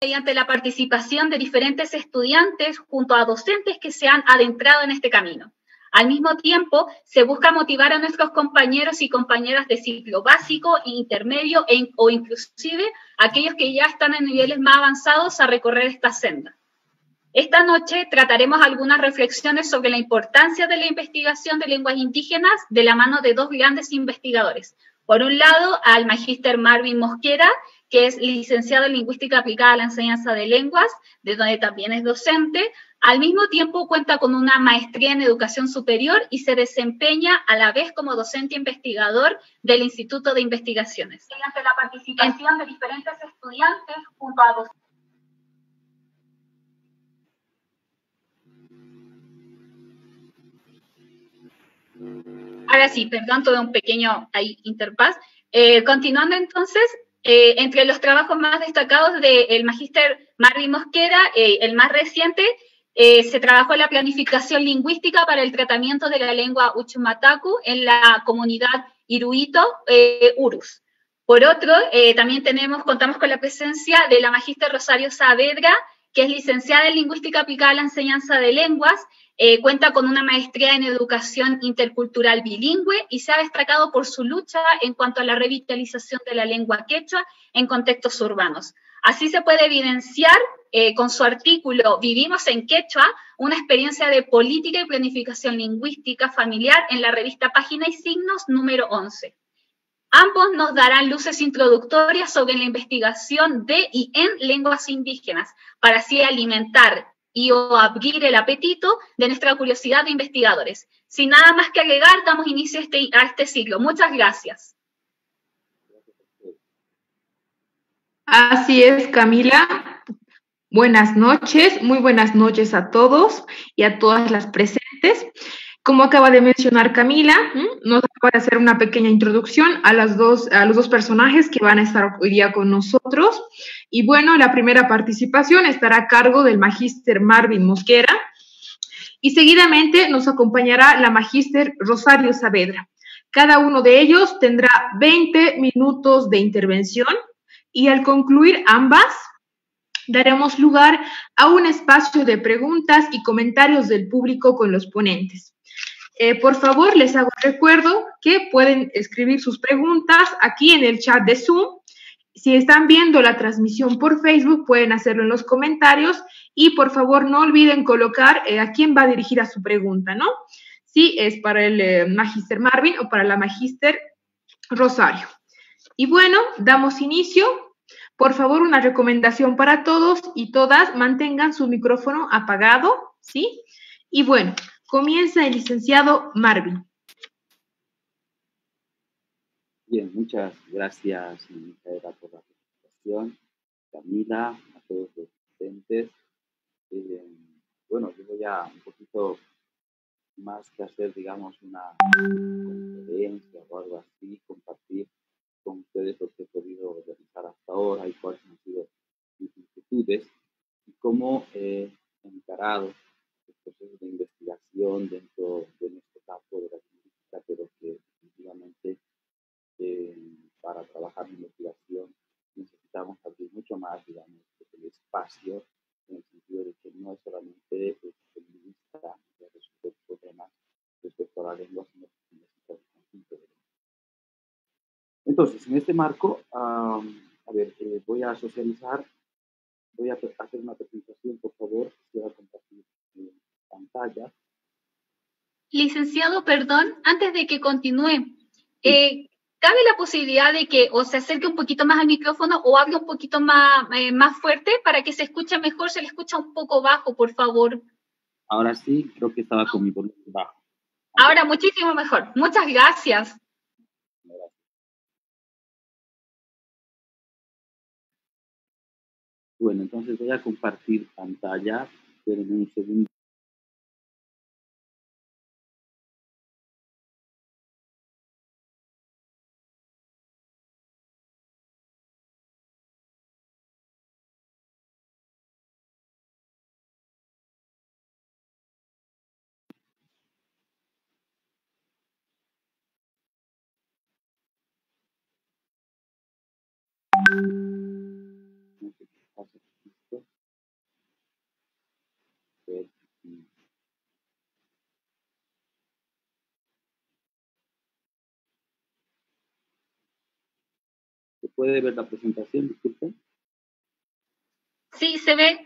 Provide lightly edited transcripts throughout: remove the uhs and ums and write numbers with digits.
mediante la participación de diferentes estudiantes junto a docentes que se han adentrado en este camino. Al mismo tiempo, se busca motivar a nuestros compañeros y compañeras de ciclo básico, intermedio o inclusive aquellos que ya están en niveles más avanzados a recorrer esta senda. Esta noche trataremos algunas reflexiones sobre la importancia de la investigación de lenguas indígenas de la mano de dos grandes investigadores. Por un lado, al magíster Marvin Mosquera, que es licenciado en Lingüística Aplicada a la Enseñanza de Lenguas, de donde también es docente. Al mismo tiempo cuenta con una maestría en Educación Superior y se desempeña a la vez como docente investigador del Instituto de Investigaciones. Mediante la participación de diferentes estudiantes junto a docentes. Ahora sí, perdón, tuve un pequeño interfaz. Continuando entonces, entre los trabajos más destacados del magíster Marvin Mosquera, el más reciente, se trabajó en la planificación lingüística para el tratamiento de la lengua Uchumatacu en la comunidad Iruito Urus. Por otro, también contamos con la presencia de la magíster Rosario Saavedra, que es licenciada en Lingüística Aplicada a la Enseñanza de Lenguas, cuenta con una maestría en Educación Intercultural Bilingüe y se ha destacado por su lucha en cuanto a la revitalización de la lengua quechua en contextos urbanos. Así se puede evidenciar con su artículo Vivimos en Quechua, una experiencia de política y planificación lingüística familiar en la revista Página y Signos número 11. Ambos nos darán luces introductorias sobre la investigación de y en lenguas indígenas, para así alimentar y abrir el apetito de nuestra curiosidad de investigadores. Sin nada más que agregar, damos inicio a este ciclo. Muchas gracias. Así es, Camila. Buenas noches, muy buenas noches a todos y a todas las presentes. Como acaba de mencionar Camila, nos acaba de hacer una pequeña introducción a los dos personajes que van a estar hoy día con nosotros. Y bueno, la primera participación estará a cargo del magíster Marvin Mosquera y seguidamente nos acompañará la magíster Rosario Saavedra. Cada uno de ellos tendrá 20 minutos de intervención y al concluir ambas, daremos lugar a un espacio de preguntas y comentarios del público con los ponentes. Por favor, les hago recuerdo que pueden escribir sus preguntas aquí en el chat de Zoom. Si están viendo la transmisión por Facebook, pueden hacerlo en los comentarios y por favor no olviden colocar a quién va a dirigir a su pregunta, ¿no? Si es para el magíster Marvin o para la magíster Rosario. Y bueno, damos inicio. Por favor, una recomendación para todos y todas, mantengan su micrófono apagado, ¿sí? Y bueno, comienza el licenciado Marvin. Bien, muchas gracias, Micaela, por la presentación. Camila, a todos los presentes. Bueno, yo voy a un poquito más que hacer, digamos, una conferencia o algo así, compartir con ustedes lo que he podido realizar hasta ahora y cuáles han sido mis inquietudes y cómo he encarado el proceso de investigación dentro de nuestro campo de la lingüística, pero que definitivamente para trabajar en investigación necesitamos abrir mucho más, digamos, el espacio, en el sentido de que no es solamente el lingüista que resuelve problemas respecto a la lengua, sino que necesita un conjunto de lenguas. Entonces, en este marco, voy a socializar, voy a hacer una presentación, por favor, quisiera compartir pantalla. Licenciado, perdón, antes de que continúe, ¿cabe la posibilidad de que o se acerque un poquito más al micrófono o hable un poquito más fuerte para que se escuche mejor? Se le escucha un poco bajo, por favor. Ahora sí, creo que estaba con mi volumen bajo. Ahora muchísimo mejor. Muchas gracias. Bueno, entonces voy a compartir pantalla. Esperen un segundo. No sé qué pasa. puede ver la presentación? Disculpen. Sí, se ve.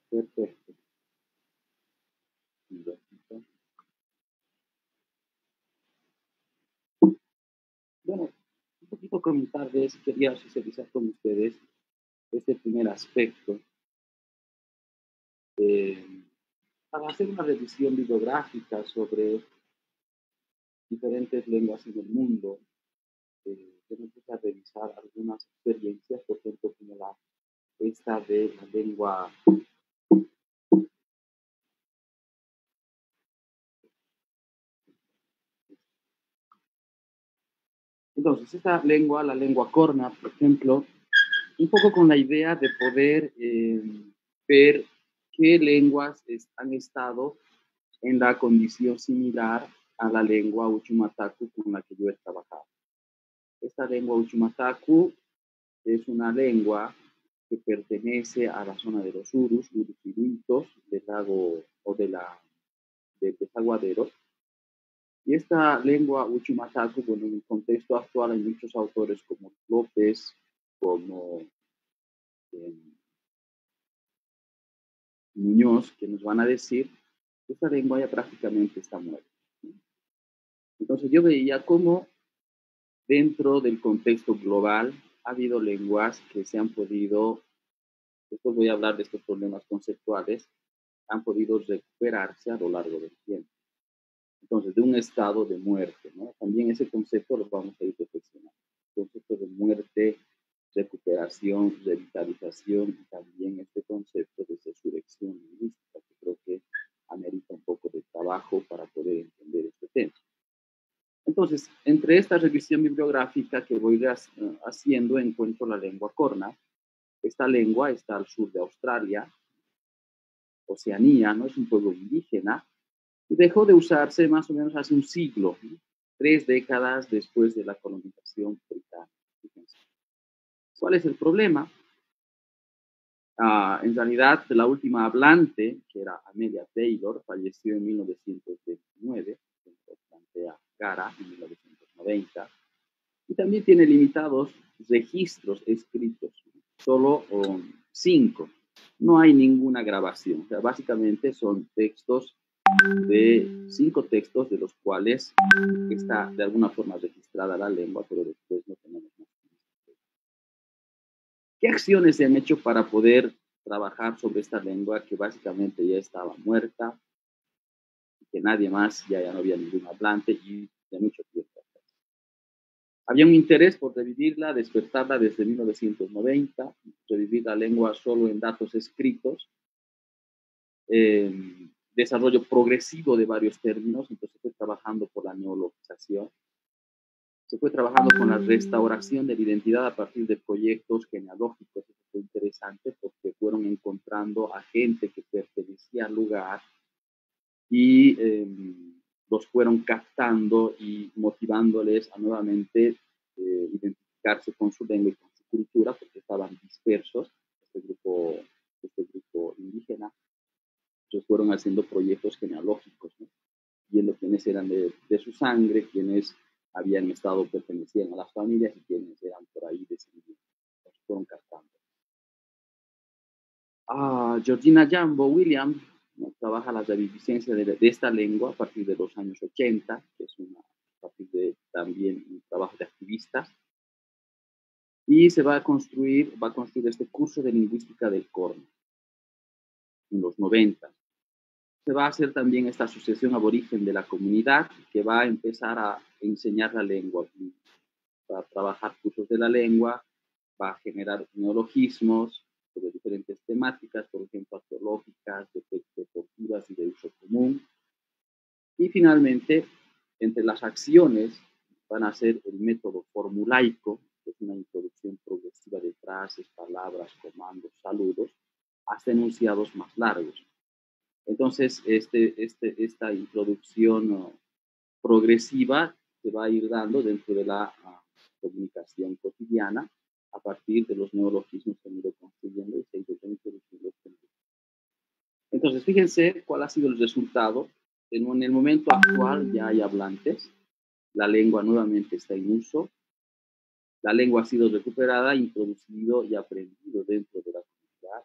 Perfecto. Bueno, un poquito comentarles, quería socializar con ustedes este primer aspecto. Para hacer una revisión bibliográfica sobre diferentes lenguas en el mundo, yo me puse a revisar algunas experiencias, por ejemplo, como esta de la lengua Entonces, esta lengua, la lengua corna, por ejemplo, un poco con la idea de poder ver qué lenguas han estado en la condición similar a la lengua Uchumatacu con la que yo he trabajado. Esta lengua Uchumatacu es una lengua que pertenece a la zona de los Urus y Luitos, del lago o de Desaguadero. Y esta lengua Uchumatacu, bueno, en el contexto actual hay muchos autores como López, como Muñoz, que nos van a decir que esta lengua ya prácticamente está muerta. Entonces yo veía cómo dentro del contexto global ha habido lenguas que se han podido, después voy a hablar de estos problemas conceptuales, han podido recuperarse a lo largo del tiempo. Entonces, de un estado de muerte, ¿no? También ese concepto lo vamos a ir reflexionando. Concepto de muerte, recuperación, revitalización y también este concepto de resurrección lingüística, que creo que amerita un poco de trabajo para poder entender este tema. Entonces, entre esta revisión bibliográfica que voy haciendo, encuentro la lengua corna. Esta lengua está al sur de Australia, Oceanía, ¿no? Es un pueblo indígena y dejó de usarse más o menos hace un siglo, ¿no? 3 décadas después de la colonización británica. Fíjense. ¿Cuál es el problema? En realidad, la última hablante, que era Amelia Taylor, falleció en 1929, lo plantea Gara en 1990, y también tiene limitados registros escritos, solo 5. No hay ninguna grabación, o sea, básicamente son textos de 5 textos de los cuales está de alguna forma registrada la lengua, pero después no tenemos más. ¿Qué acciones se han hecho para poder trabajar sobre esta lengua que básicamente ya estaba muerta, que nadie más, ya no había ningún hablante y de mucho tiempo? Había un interés por revivirla, despertarla desde 1990, revivir la lengua solo en datos escritos, desarrollo progresivo de varios términos, entonces se fue trabajando por la neologización, se fue trabajando con la restauración de la identidad a partir de proyectos genealógicos. Eso fue interesante porque fueron encontrando a gente que pertenecía al lugar y los fueron captando y motivándoles a nuevamente identificarse con su lengua y con su cultura, porque estaban dispersos, este grupo indígena. Entonces fueron haciendo proyectos genealógicos, ¿no? Viendo quiénes eran de su sangre, quiénes habían estado, pertenecían a las familias y quiénes eran por ahí descendientes. Entonces fueron captando. Georgina Jambo Williams, ¿no? Trabaja la reviviscencia de esta lengua a partir de los años 80, que es a partir de también un trabajo de activistas, y se va a construir este curso de lingüística del corno en los 90. Se va a hacer también esta asociación aborigen de la comunidad que va a empezar a enseñar la lengua, va a trabajar cursos de la lengua, va a generar neologismos sobre diferentes temáticas, por ejemplo, arqueológicas, deportivas y de uso común. Y finalmente, entre las acciones van a ser el método formulaico, que es una introducción progresiva de frases, palabras, comandos, saludos, hasta enunciados más largos. Entonces, esta introducción progresiva se va a ir dando dentro de la comunicación cotidiana a partir de los neologismos que han ido construyendo y se ha ido introduciendo. Entonces, fíjense cuál ha sido el resultado. En el momento actual ya hay hablantes, la lengua nuevamente está en uso, la lengua ha sido recuperada, introducido y aprendido dentro de la comunidad.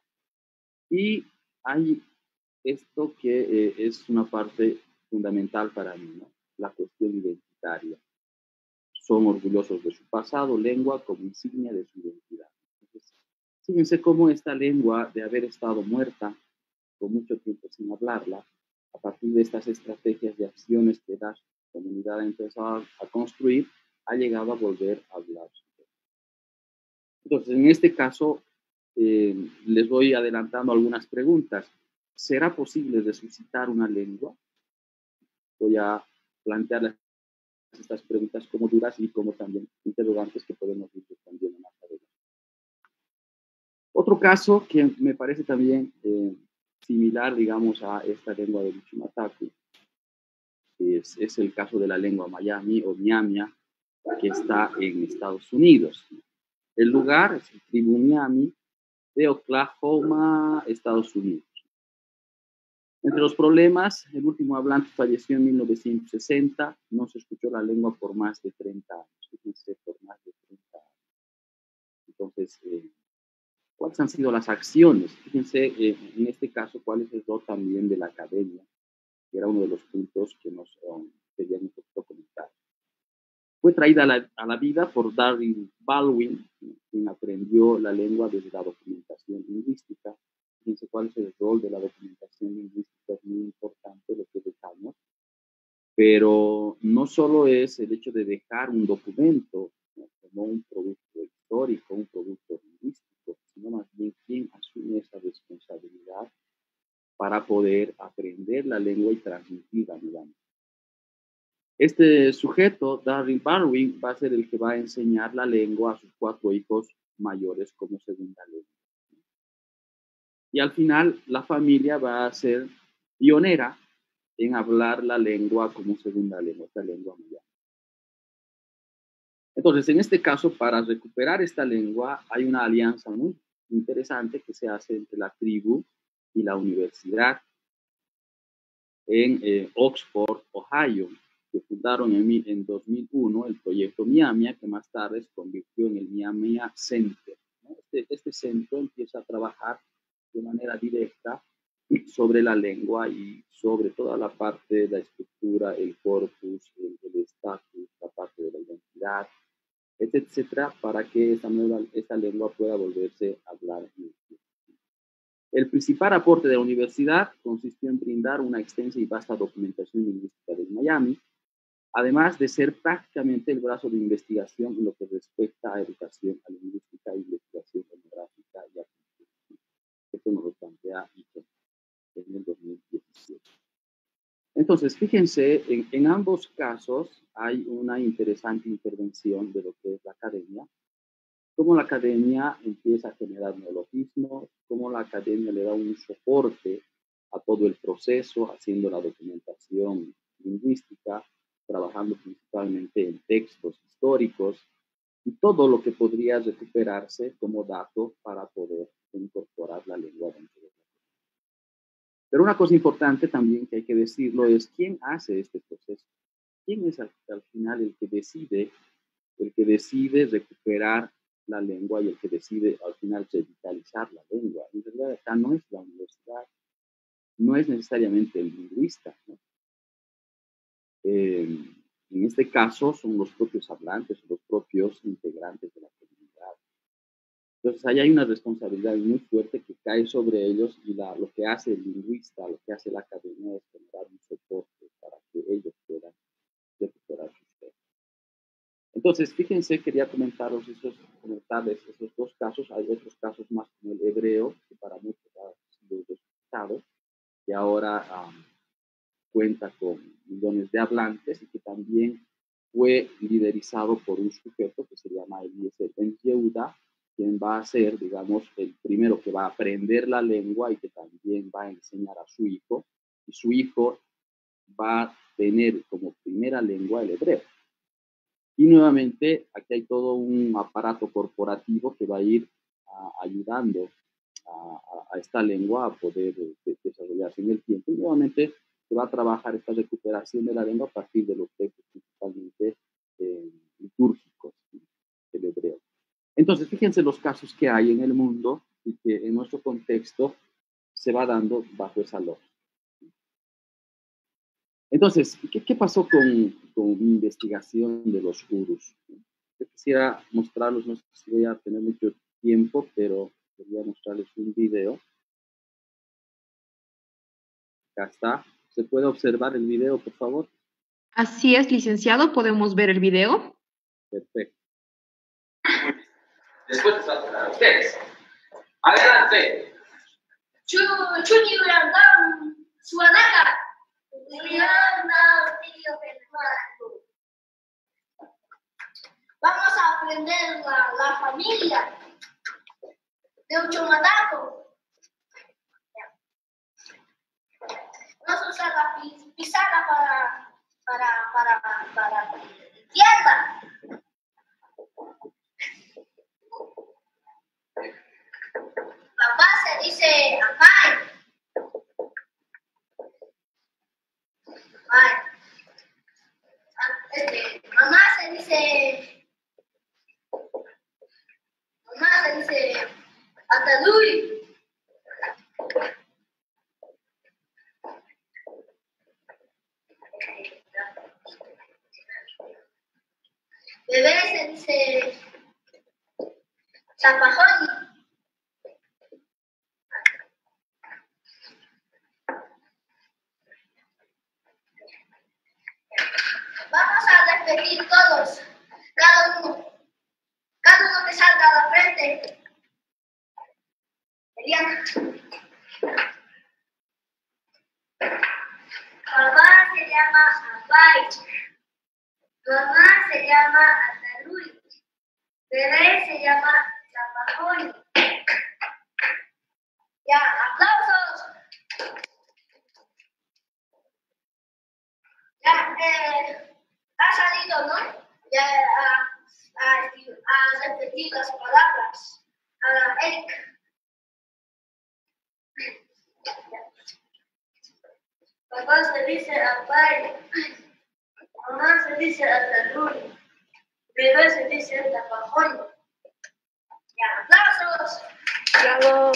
Y hay esto que es una parte fundamental para mí, ¿no? La cuestión identitaria. Son orgullosos de su pasado, lengua como insignia de su identidad. Entonces, fíjense cómo esta lengua, de haber estado muerta por mucho tiempo sin hablarla, a partir de estas estrategias de acciones que la comunidad ha empezado a construir, ha llegado a volver a hablar. Entonces, en este caso, les voy adelantando algunas preguntas. ¿Será posible resucitar una lengua? Voy a plantearles estas preguntas como duras y como también interrogantes que podemos ir respondiendo más adelante. Otro caso que me parece también similar, digamos, a esta lengua de Michimataku es el caso de la lengua Miami o Miamia, que está en Estados Unidos. El lugar es el tribu Miami de Oklahoma, Estados Unidos. Entre los problemas, el último hablante falleció en 1960, no se escuchó la lengua por más de 30 años, fíjense, por más de 30 años. Entonces, ¿cuáles han sido las acciones? Fíjense, en este caso, cuál es el rol también de la academia, que era uno de los puntos que nos querían un poquito comentar. Fue traída a la vida por Darryl Baldwin, quien aprendió la lengua desde la documentación lingüística. Fíjense cuál es el rol de la documentación lingüística, es muy importante lo que dejamos. Pero no solo es el hecho de dejar un documento, ¿no?, como un producto histórico, un producto lingüístico, sino más bien quién asume esa responsabilidad para poder aprender la lengua y transmitirla, digamos. Este sujeto, Darryl Baldwin, va a ser el que va a enseñar la lengua a sus 4 hijos mayores como segunda lengua. Y al final, la familia va a ser pionera en hablar la lengua como segunda lengua, esta lengua maya. Entonces, en este caso, para recuperar esta lengua, hay una alianza muy interesante que se hace entre la tribu y la universidad en Oxford, Ohio, que fundaron en 2001 el proyecto Miamia, que más tarde se convirtió en el Miamia Center, ¿no? Este centro empieza a trabajar de manera directa sobre la lengua y sobre toda la parte de la estructura, el corpus, el estatus, la parte de la identidad, etcétera, para que esta lengua pueda volverse a hablar. El principal aporte de la universidad consistió en brindar una extensa y vasta documentación lingüística de Miami, además de ser prácticamente el brazo de investigación en lo que respecta a educación a lingüística e investigación etnográfica y artística. Esto nos lo plantea en el 2017. Entonces, fíjense, en ambos casos hay una interesante intervención de lo que es la academia, cómo la academia empieza a generar neologismos, cómo la academia le da un soporte a todo el proceso, haciendo la documentación lingüística, trabajando principalmente en textos históricos y todo lo que podría recuperarse como dato para poder incorporar la lengua dentro de la lengua. Pero una cosa importante también que hay que decirlo es quién hace este proceso. ¿Quién es al final el que decide recuperar la lengua y el que decide al final revitalizar la lengua? En realidad acá no es la universidad, no es necesariamente el lingüista, ¿no? En este caso son los propios hablantes, los propios integrantes de la comunidad. Entonces ahí hay una responsabilidad muy fuerte que cae sobre ellos y lo que hace el lingüista, lo que hace la academia es generar un soporte para que ellos puedan recuperar sus textos. Entonces, fíjense, quería comentarles esos 2 casos. Hay otros casos más como el hebreo, que para muchos ha sido descartado, que ahora cuenta con millones de hablantes y que también fue liderizado por un sujeto que se llama Eliezer Ben Yehuda, quien va a ser, digamos, el primero que va a aprender la lengua y que también va a enseñar a su hijo, y su hijo va a tener como primera lengua el hebreo. Y nuevamente, aquí hay todo un aparato corporativo que va a ir ayudando a esta lengua a poder desarrollarse en el tiempo. Y nuevamente, se va a trabajar esta recuperación de la lengua a partir de los textos principalmente litúrgicos del hebreo. Entonces, fíjense los casos que hay en el mundo y que en nuestro contexto se va dando bajo esa lógica. Entonces, ¿qué pasó con mi investigación de los urus? Yo quisiera mostrarlos, no sé si voy a tener mucho tiempo, pero quería mostrarles un video. Acá está. ¿Se puede observar el video, por favor? Así es, licenciado. ¿Podemos ver el video? Perfecto. Después les va a tocar a ustedes. Adelante. Suanaca. Vamos a aprender la familia de un chumadaco. Vamos a usar la pizarra para izquierda. Papá se dice amai. Mamá se dice Atalui. Bebé se dice Zapajoni. Vamos a repetir todos, cada uno que salga a la frente. Eliana. Papá se llama Abai. Mamá se llama Atalui. Bebé se llama Zapajoni. Ya, aplausos. Ya, ha salido, ¿no? Ya a repetir las palabras. A Erika. Papá se dice Abai. Mamá se dice Atalui. Bebé se dice Zapajoni. Ya, aplausos. Bravo.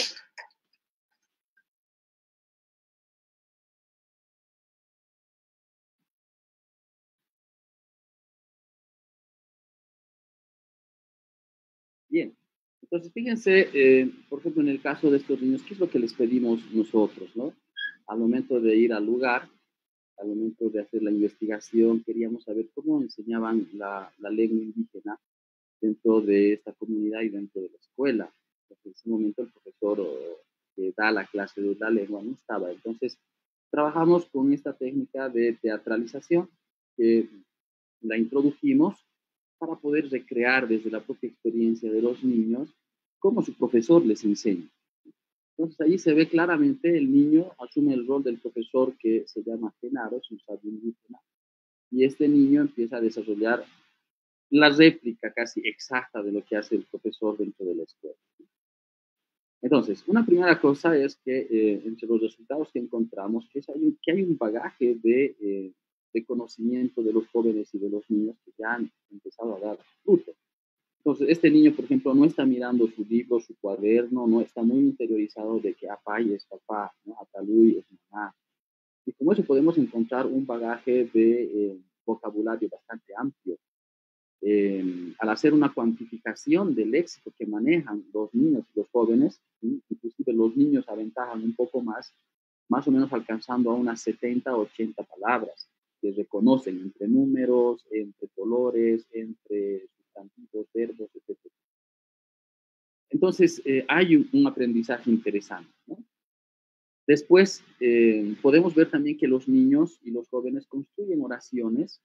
Bien, entonces fíjense, por ejemplo, en el caso de estos niños, ¿qué es lo que les pedimos nosotros, no? Al momento de ir al lugar, al momento de hacer la investigación, queríamos saber cómo enseñaban la lengua indígena dentro de esta comunidad y dentro de la escuela. Porque en ese momento el profesor que da la clase de la lengua no estaba. Entonces, trabajamos con esta técnica de teatralización que la introdujimos para poder recrear desde la propia experiencia de los niños cómo su profesor les enseña. Entonces ahí se ve claramente el niño asume el rol del profesor que se llama Genaro, es un sabio indígena, y este niño empieza a desarrollar la réplica casi exacta de lo que hace el profesor dentro de la escuela. Entonces, una primera cosa es que entre los resultados que encontramos que hay un bagaje de conocimiento de los jóvenes y de los niños que ya han empezado a dar fruto. Entonces, este niño, por ejemplo, no está mirando su libro, su cuaderno, no está muy interiorizado de que Apay es papá, ¿no? Atalui es mamá. Y como eso podemos encontrar un bagaje de vocabulario bastante amplio. Al hacer una cuantificación del léxico que manejan los niños y los jóvenes, inclusive los niños aventajan un poco más o menos alcanzando a unas 70 o 80 palabras que reconocen entre números, entre colores, entre sustantivos, verbos, etc. Entonces, hay un aprendizaje interesante, ¿no? Después, podemos ver también que los niños y los jóvenes construyen oraciones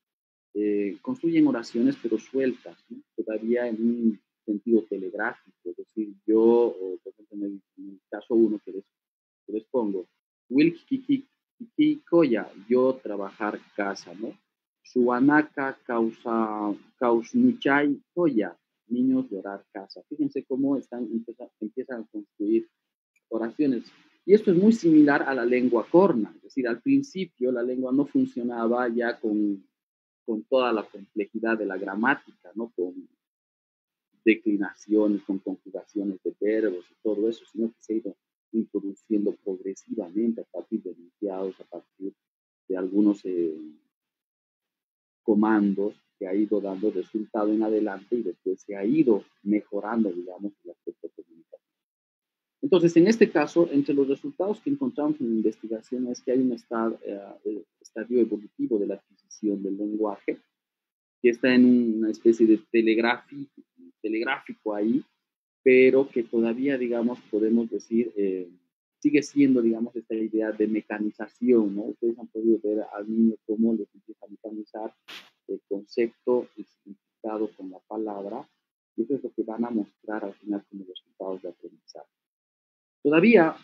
pero sueltas, ¿no? Todavía en un sentido telegráfico, es decir, yo, o por ejemplo, en el caso 1 que les pongo, Wilkiki Koya, yo trabajar casa, ¿no? Suanaka Kausnuchay Koya, niños llorar casa. Fíjense cómo empiezan a construir oraciones Y esto es muy similar a la lengua corna, es decir, al principio la lengua no funcionaba ya con toda la complejidad de la gramática, ¿no? Con declinaciones, con conjugaciones de verbos y todo eso, sino que se ha ido introduciendo progresivamente a partir de enunciados, a partir de algunos comandos que ha ido dando resultado en adelante y después se ha ido mejorando, digamos, el aspecto comunicativo. Entonces, en este caso, entre los resultados que encontramos en la investigación es que hay un estadio evolutivo de la adquisición del lenguaje, que está en una especie de telegráfico ahí, pero que todavía, digamos, podemos decir, sigue siendo, digamos, esta idea de mecanización, ¿no? Ustedes han podido ver al niño cómo les empieza a mecanizar el concepto, el significado con la palabra, y eso es lo que van a mostrar al final como resultados de aprendizaje. Todavía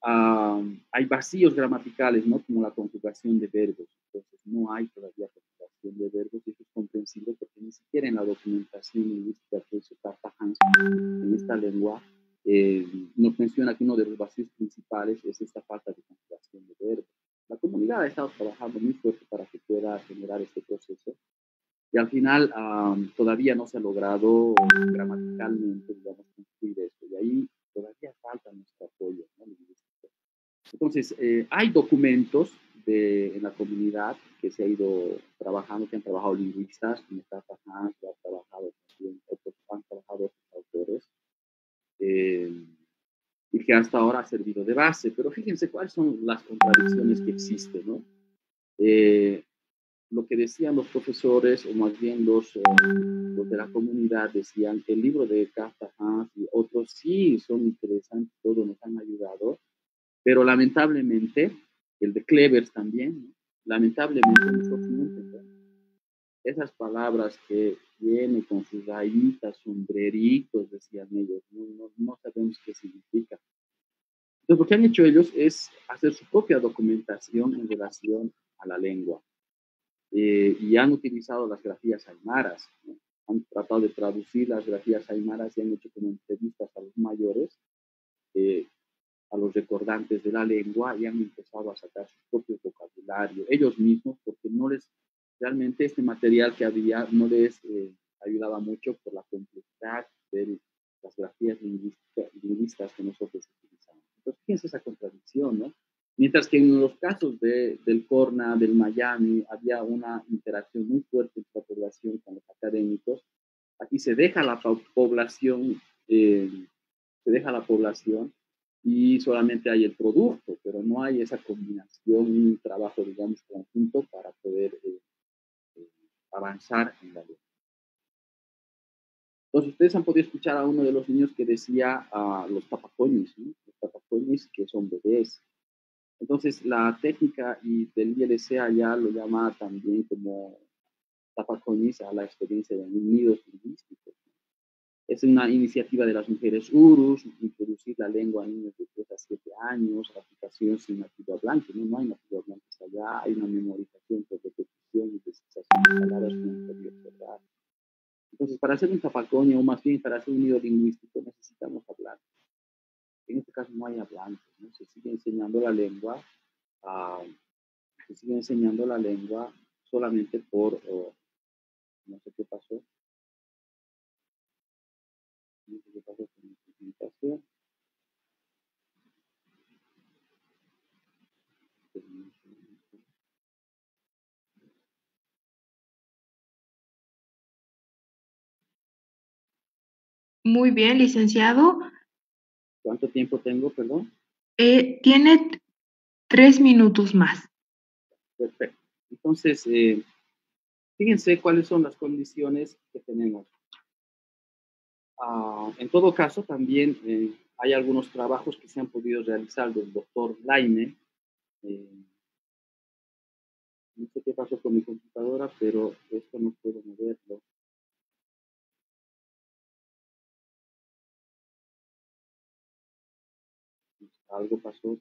hay vacíos gramaticales, ¿no? Como la conjugación de verbos. Entonces, no hay todavía conjugación de verbos, y eso es comprensible porque ni siquiera en la documentación lingüística que hizo Carta Hans en esta lengua nos menciona que uno de los vacíos principales es esta falta de conjugación de verbos. La comunidad ha estado trabajando muy fuerte para que pueda generar este proceso, y al final todavía no se ha logrado gramaticalmente, digamos, construir esto. Y ahí todavía falta nuestro apoyo, ¿no? Entonces, hay documentos en la comunidad que se ha ido trabajando, que han trabajado lingüistas, como Tata Hans, que ha trabajado también, han trabajado otros autores, y que hasta ahora ha servido de base. Pero fíjense cuáles son las contradicciones que existen, ¿no? Lo que decían los profesores, o más bien los de la comunidad, decían que el libro de Carta Hans y otros sí son interesantes, todos nos han ayudado, pero lamentablemente, el de Clevers también, ¿no? Lamentablemente nosotros no entendemos esas palabras que vienen con sus rayitas, sombreritos, decían ellos, no sabemos qué significa. Entonces, lo que han hecho ellos es hacer su propia documentación en relación a la lengua. Y han utilizado las grafías aymaras, ¿no? Han tratado de traducir las grafías aymaras y han hecho como entrevistas a los mayores, a los recordantes de la lengua, y han empezado a sacar su propio vocabulario, ellos mismos, porque realmente este material que había no les ayudaba mucho por la complejidad de las grafías lingüísticas que nosotros utilizamos. Entonces, fíjense esa contradicción, ¿no? Mientras que en los casos del Corna, del Miami, había una interacción muy fuerte entre la población con los académicos, aquí se deja la población, y solamente hay el producto, pero no hay esa combinación, un trabajo, digamos, conjunto para poder avanzar en la lengua. Entonces, ustedes han podido escuchar a uno de los niños que decía los tapacoñis, ¿no? Los tapacoñis que son bebés. Entonces, la técnica del ILC allá lo llama también como tapacoñis a la experiencia de nidos lingüísticos. Es una iniciativa de las mujeres URUS, introducir la lengua a niños de 3 a 7 años, aplicación sin nativo hablante, ¿no? No hay nativo hablantes allá, hay una memorización por repetición y descensación de palabras que no podía observar. Entonces, para hacer un tapacoño, o más bien para hacer un nido lingüístico, necesitamos hablar. En este caso no hay hablantes, ¿no? Se sigue enseñando la lengua, solamente por, no sé qué pasó, con mi presentación. Muy bien, licenciado. ¿Cuánto tiempo tengo, perdón? Tiene 3 minutos más. Perfecto. Entonces, fíjense cuáles son las condiciones que tenemos. En todo caso, también hay algunos trabajos que se han podido realizar del doctor Laine. No sé qué pasó con mi computadora, pero esto no puedo moverlo. Algo pasó.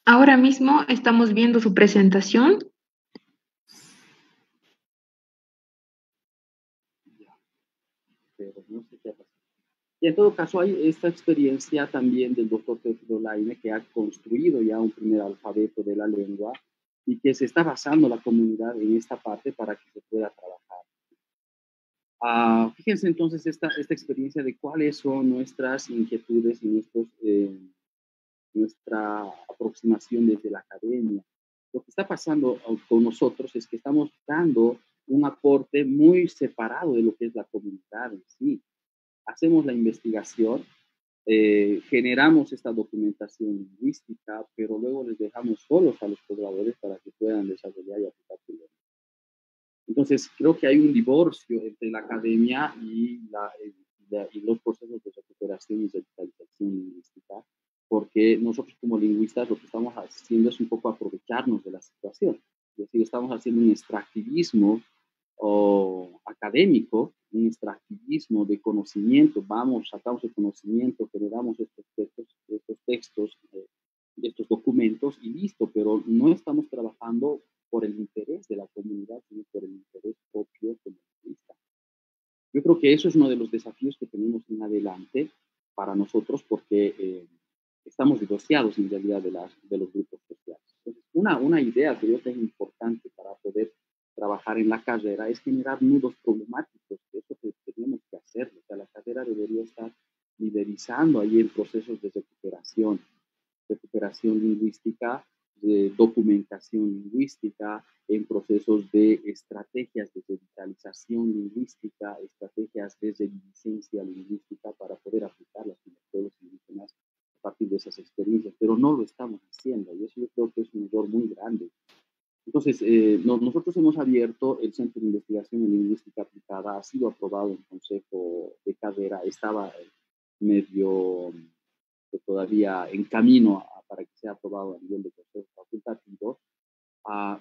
Ahora mismo estamos viendo su presentación. pero no sé qué ha pasado. Y en todo caso hay esta experiencia también del doctor Teófilo Laine, que ha construido ya un primer alfabeto de la lengua y que se está basando la comunidad en esta parte para que se pueda trabajar. Fíjense entonces esta experiencia de cuáles son nuestras inquietudes y nuestra aproximación desde la academia. Lo que está pasando con nosotros es que estamos dando un aporte muy separado de lo que es la comunidad en sí. Hacemos la investigación, generamos esta documentación lingüística, pero luego les dejamos solos a los pobladores para que puedan desarrollar y aplicar su lengua. Entonces, creo que hay un divorcio entre la academia y los procesos de recuperación y revitalización lingüística, porque nosotros como lingüistas lo que estamos haciendo es un poco aprovecharnos de la situación. Es decir, estamos haciendo un extractivismo académico, un extractivismo de conocimiento. Sacamos el conocimiento, generamos estos textos, estos documentos y listo, pero no estamos trabajando por el interés de la comunidad, sino por el interés propio como lingüista. Yo creo que eso es uno de los desafíos que tenemos en adelante para nosotros, porque estamos divorciados en realidad de los grupos sociales. Entonces, una idea que yo tengo importante para poder trabajar en la carrera es generar nudos problemáticos. Eso que tenemos que hacer. O sea, la carrera debería estar liderizando ahí en procesos de recuperación lingüística, de documentación lingüística, en procesos de estrategias de revitalización lingüística, estrategias de reminiscencia lingüística para poder aplicarlas en los pueblos indígenas a partir de esas experiencias, pero no lo estamos haciendo y eso yo creo que es un error muy grande. Entonces, nosotros hemos abierto el Centro de Investigación en Lingüística Aplicada, ha sido aprobado en Consejo de Carrera, estaba medio todavía en camino para que sea aprobado a nivel de Consejo Facultativo,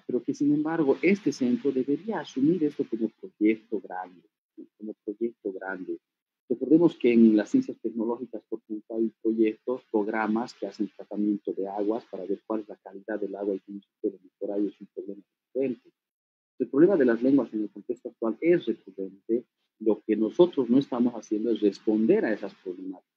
pero que sin embargo este centro debería asumir esto como proyecto grande, ¿no? Como proyecto grande. Recordemos que en las ciencias tecnológicas, por ejemplo, hay proyectos, programas que hacen tratamiento de aguas para ver cuál es la calidad del agua y cómo se puede mejorar, y es un problema recurrente. El problema de las lenguas en el contexto actual es recurrente. Lo que nosotros no estamos haciendo es responder a esas problemáticas.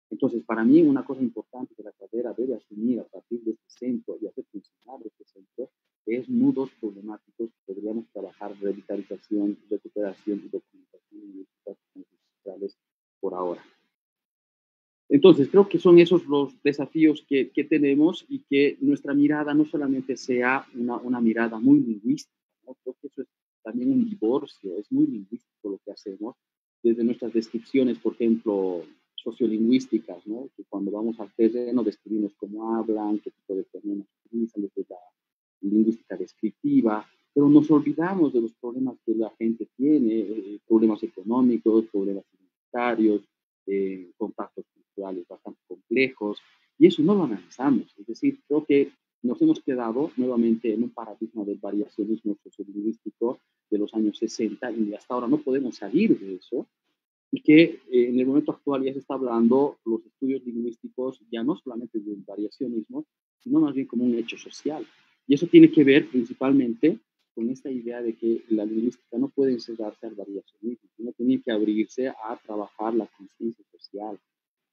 Entonces, para mí, una cosa importante que la carrera debe asumir a partir de este centro y hacer funcionar este centro es nudos problemáticos que podríamos trabajar: revitalización, recuperación y documentación lingüística centrales por ahora. Entonces, creo que son esos los desafíos que tenemos, y que nuestra mirada no solamente sea una mirada muy lingüística, ¿no? Creo que eso es también un divorcio, es muy lingüístico lo que hacemos, desde nuestras descripciones, por ejemplo, sociolingüísticas, ¿no? Que cuando vamos al terreno describimos cómo hablan, qué tipo de términos utilizan, desde la lingüística descriptiva, pero nos olvidamos de los problemas que la gente tiene, problemas económicos, problemas identitarios, contactos culturales bastante complejos, y eso no lo analizamos. Es decir, creo que nos hemos quedado nuevamente en un paradigma del variacionismo sociolingüístico de los años 60, y hasta ahora no podemos salir de eso, y que en el momento actual ya se está hablando los estudios lingüísticos ya no solamente del variacionismo, sino más bien como un hecho social. Y eso tiene que ver principalmente con esta idea de que la lingüística no puede encerrarse al variacionismo, sino tiene que abrirse a trabajar la conciencia social,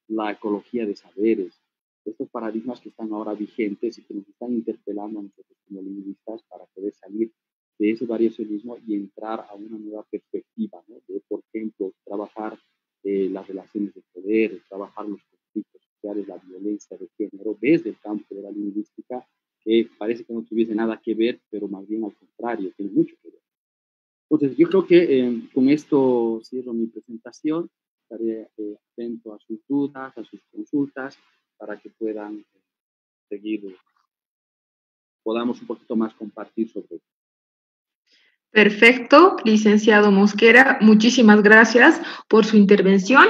la ecología de saberes, estos paradigmas que están ahora vigentes y que nos están interpelando a nosotros como lingüistas para poder salir de ese variacionismo y entrar a una nueva perspectiva, ¿no? De, por ejemplo, trabajar las relaciones de poder, trabajar los conflictos sociales, la violencia de género desde el campo de la lingüística, que parece que no tuviese nada que ver, pero más bien al contrario, tiene mucho que ver. Entonces, yo creo que con esto cierro mi presentación. Estaré atento a sus dudas, a sus consultas, para que puedan seguir, podamos un poquito más compartir sobre esto. Perfecto, licenciado Mosquera, muchísimas gracias por su intervención.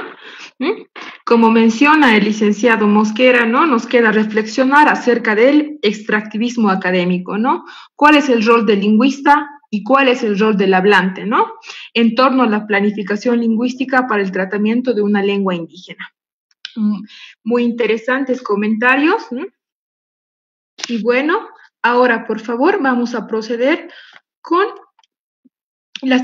Como menciona el licenciado Mosquera, ¿no? Nos queda reflexionar acerca del extractivismo académico, ¿no? ¿Cuál es el rol del lingüista y cuál es el rol del hablante, ¿no? En torno a la planificación lingüística para el tratamiento de una lengua indígena. Muy interesantes comentarios, ¿no? Y bueno, ahora por favor vamos a proceder con la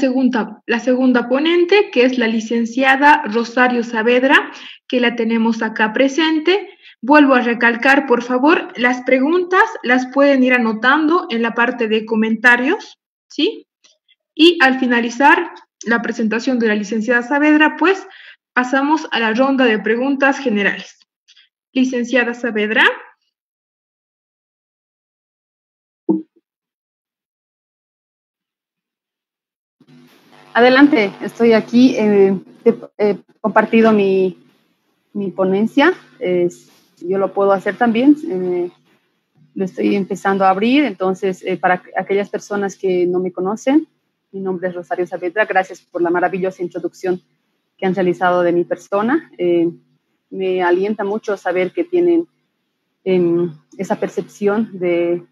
segunda ponente, que es la licenciada Rosario Saavedra, que la tenemos acá presente. Vuelvo a recalcar, por favor, las preguntas las pueden ir anotando en la parte de comentarios, ¿sí? Y al finalizar la presentación de la licenciada Saavedra, pues pasamos a la ronda de preguntas generales. Licenciada Saavedra. Adelante, estoy aquí. He compartido mi ponencia. Yo lo puedo hacer también. Lo estoy empezando a abrir. Entonces, para aquellas personas que no me conocen, mi nombre es Rosario Saavedra. Gracias por la maravillosa introducción que han realizado de mi persona. Me alienta mucho saber que tienen esa percepción del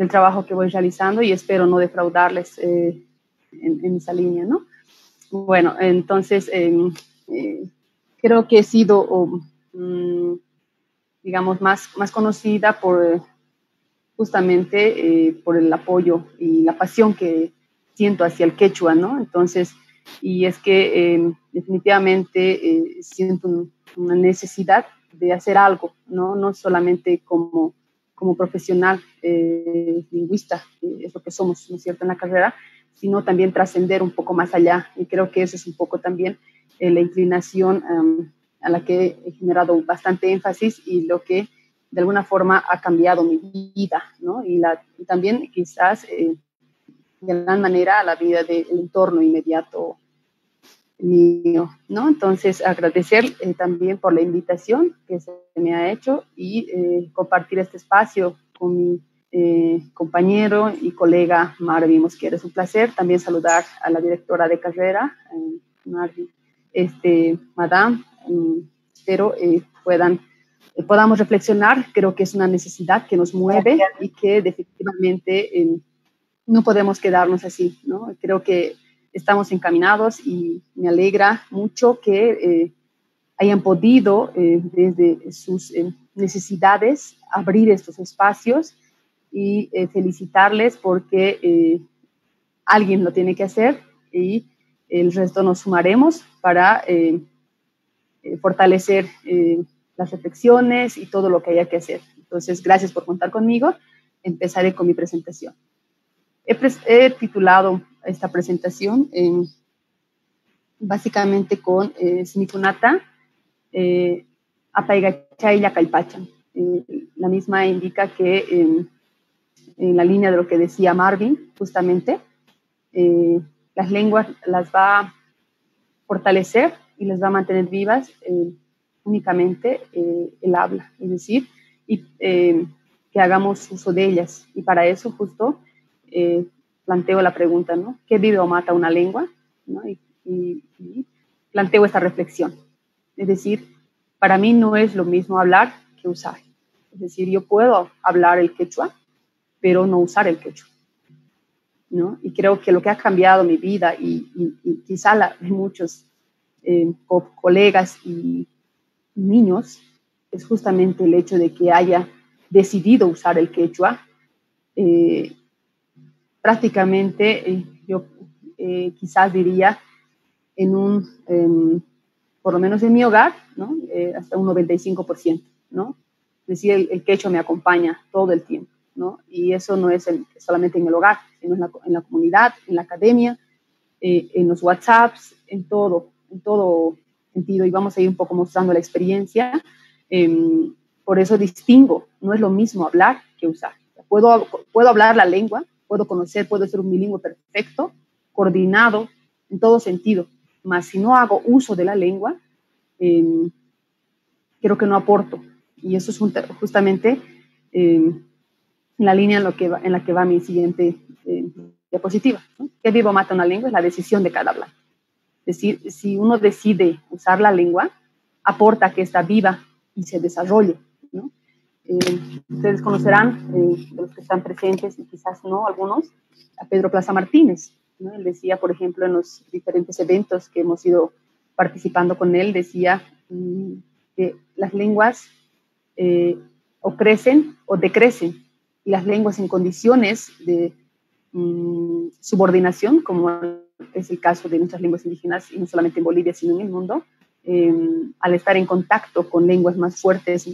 trabajo que voy realizando y espero no defraudarles en esa línea, ¿no? Bueno, entonces creo que he sido, digamos, más conocida por justamente por el apoyo y la pasión que siento hacia el quechua, ¿no? Entonces, y es que definitivamente siento una necesidad de hacer algo, ¿no? No solamente como profesional lingüista, es lo que somos, ¿no es cierto?, en la carrera, sino también trascender un poco más allá. Y creo que eso es un poco también la inclinación a la que he generado bastante énfasis y lo que de alguna forma ha cambiado mi vida, ¿no? Y también quizás de gran manera la vida del entorno inmediato mío, ¿no? Entonces, agradecer también por la invitación que se me ha hecho y compartir este espacio con mi compañero y colega Marvin Mosquera. Es un placer también saludar a la directora de carrera, Marvin, madame, espero podamos reflexionar. Creo que es una necesidad que nos mueve y que definitivamente no podemos quedarnos así, ¿no? Creo que estamos encaminados y me alegra mucho que hayan podido desde sus necesidades abrir estos espacios y felicitarles porque alguien lo tiene que hacer y el resto nos sumaremos para fortalecer las reflexiones y todo lo que haya que hacer. Entonces, gracias por contar conmigo. Empezaré con mi presentación. He titulado esta presentación básicamente con Sinikunata, Apaigachay Yacalpachan. La misma indica que en la línea de lo que decía Marvin, justamente, las lenguas las va a fortalecer y las va a mantener vivas únicamente el habla, es decir, que hagamos uso de ellas. Y para eso justo planteo la pregunta, ¿no? ¿Qué vive o mata una lengua? ¿No? Y planteo esta reflexión. Es decir, para mí no es lo mismo hablar que usar. Es decir, yo puedo hablar el quechua, pero no usar el quechua, ¿no? Y creo que lo que ha cambiado mi vida y quizá muchos colegas y niños es justamente el hecho de que haya decidido usar el quechua. Prácticamente yo quizás diría por lo menos en mi hogar, ¿no? Hasta un 95%, ¿no? Es decir, el quechua me acompaña todo el tiempo, ¿no? Y eso no es solamente en el hogar, sino en la comunidad, en la academia, en los WhatsApps, en todo sentido, y vamos a ir un poco mostrando la experiencia. Por eso distingo, no es lo mismo hablar que usar. Puedo hablar la lengua, puedo conocer, puedo ser un bilingüe perfecto, coordinado en todo sentido, mas si no hago uso de la lengua, creo que no aporto. Y eso es justamente la línea en la que va mi siguiente diapositiva, ¿no? ¿Qué vivo mata una lengua? Es la decisión de cada hablante. Es decir, si uno decide usar la lengua, aporta que esta viva y se desarrolle, ¿no? Ustedes conocerán, los que están presentes y quizás no algunos, a Pedro Plaza Martínez, ¿no? Él decía, por ejemplo, en los diferentes eventos que hemos ido participando con él, decía que las lenguas o crecen o decrecen, y las lenguas en condiciones de subordinación, como es el caso de nuestras lenguas indígenas, y no solamente en Bolivia, sino en el mundo, al estar en contacto con lenguas más fuertes,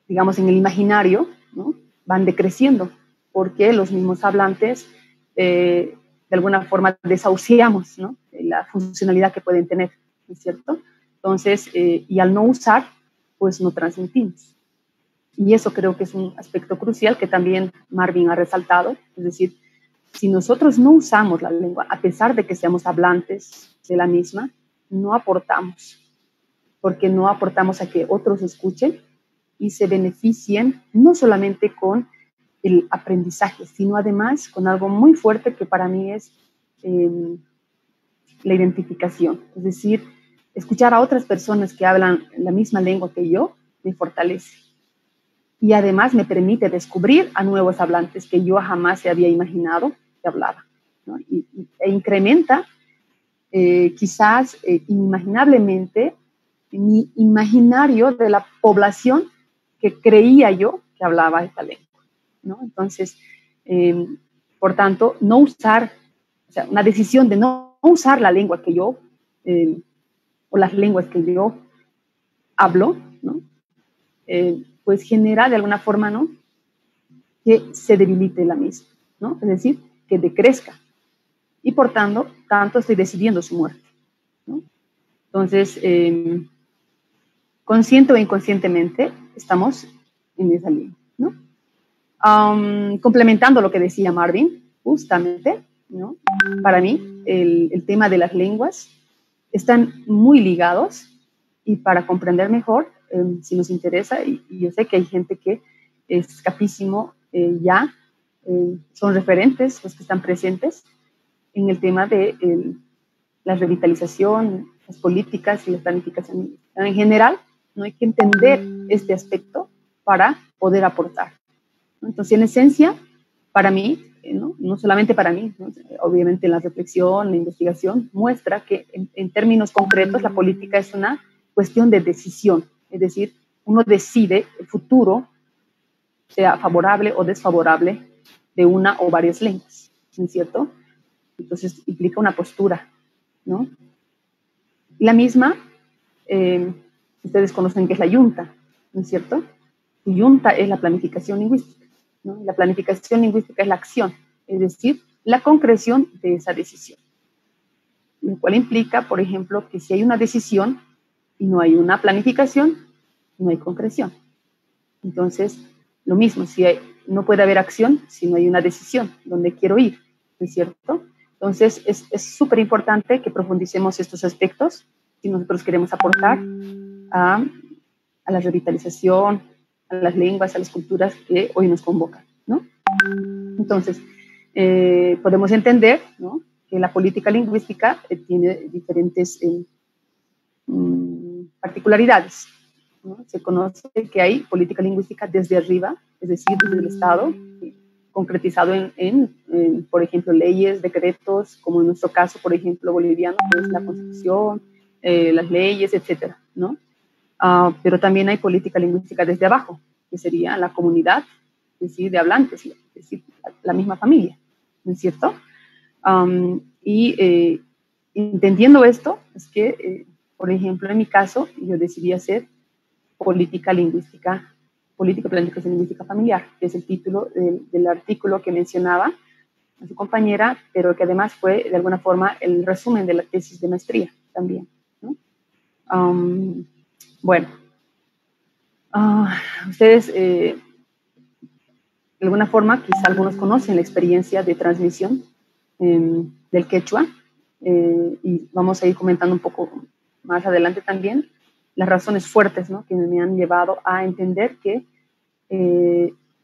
digamos, en el imaginario, ¿no? Van decreciendo, porque los mismos hablantes, de alguna forma, desahuciamos, ¿no? La funcionalidad que pueden tener, ¿no es cierto? Entonces, y al no usar, pues no transmitimos. Y eso creo que es un aspecto crucial que también Marvin ha resaltado, es decir, si nosotros no usamos la lengua, a pesar de que seamos hablantes de la misma, no aportamos, porque no aportamos a que otros escuchen y se beneficien no solamente con el aprendizaje, sino además con algo muy fuerte que para mí es la identificación. Es decir, escuchar a otras personas que hablan la misma lengua que yo me fortalece. Y además me permite descubrir a nuevos hablantes que yo jamás se había imaginado que hablaba, ¿no? E incrementa quizás inimaginablemente mi imaginario de la población que creía yo que hablaba esta lengua, ¿no? Entonces, por tanto, no usar, o sea, una decisión de no usar la lengua que yo, o las lenguas que yo hablo, ¿no? Pues genera de alguna forma, ¿no?, que se debilite la misma, ¿no? Es decir, que decrezca. Y por tanto estoy decidiendo su muerte, ¿no? Entonces, consciente o inconscientemente, estamos en esa línea, ¿no? Complementando lo que decía Marvin, justamente, ¿no? Para mí, el tema de las lenguas están muy ligados, y para comprender mejor, si nos interesa, y yo sé que hay gente que es capísimo ya, son referentes los que están presentes en el tema de la revitalización, las políticas y la planificación. En general, no hay que entender este aspecto para poder aportar, ¿no? Entonces, en esencia, para mí, no solamente para mí, ¿no? Obviamente la reflexión, la investigación muestra que en términos concretos la política es una cuestión de decisión, es decir, uno decide el futuro, sea favorable o desfavorable, de una o varias lenguas, ¿no es cierto? Entonces implica una postura, ¿no? La misma, ustedes conocen que es la yunta, ¿no es cierto? Y yunta es la planificación lingüística, ¿no? La planificación lingüística es la acción, es decir, la concreción de esa decisión. Lo cual implica, por ejemplo, que si hay una decisión y no hay una planificación, no hay concreción. Entonces, lo mismo, no puede haber acción si no hay una decisión, donde quiero ir, ¿no es cierto? Entonces, es súper importante que profundicemos estos aspectos si nosotros queremos aportar a la revitalización, a las lenguas, a las culturas que hoy nos convocan, ¿no? Entonces, podemos entender, ¿no?, que la política lingüística tiene diferentes particularidades, ¿no? Se conoce que hay política lingüística desde arriba, es decir, desde el Estado, concretizado en, por ejemplo, leyes, decretos, como en nuestro caso, por ejemplo, boliviano, que es la Constitución, las leyes, etcétera, ¿no? Pero también hay política lingüística desde abajo, que sería la comunidad, es decir, de hablantes, es decir, la misma familia, ¿no es cierto? Entendiendo esto, es que, por ejemplo, en mi caso, yo decidí hacer política planificación lingüística familiar, que es el título del artículo que mencionaba a su compañera, pero que además fue, de alguna forma, el resumen de la tesis de maestría también, ¿no? Bueno, ustedes, de alguna forma, quizá algunos conocen la experiencia de transmisión del quechua, y vamos a ir comentando un poco más adelante también las razones fuertes, ¿no?, que me han llevado a entender que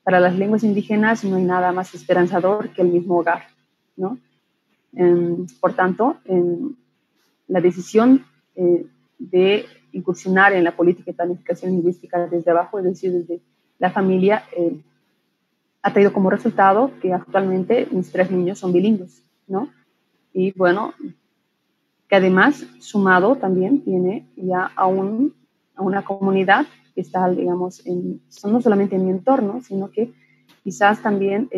para las lenguas indígenas no hay nada más esperanzador que el mismo hogar, ¿no? Por tanto, la decisión de incursionar en la política de planificación lingüística desde abajo, es decir, desde la familia, ha traído como resultado que actualmente mis 3 niños son bilingües, ¿no? Y bueno, que además, sumado también, tiene ya a una comunidad que está, digamos, no solamente en mi entorno, sino que quizás también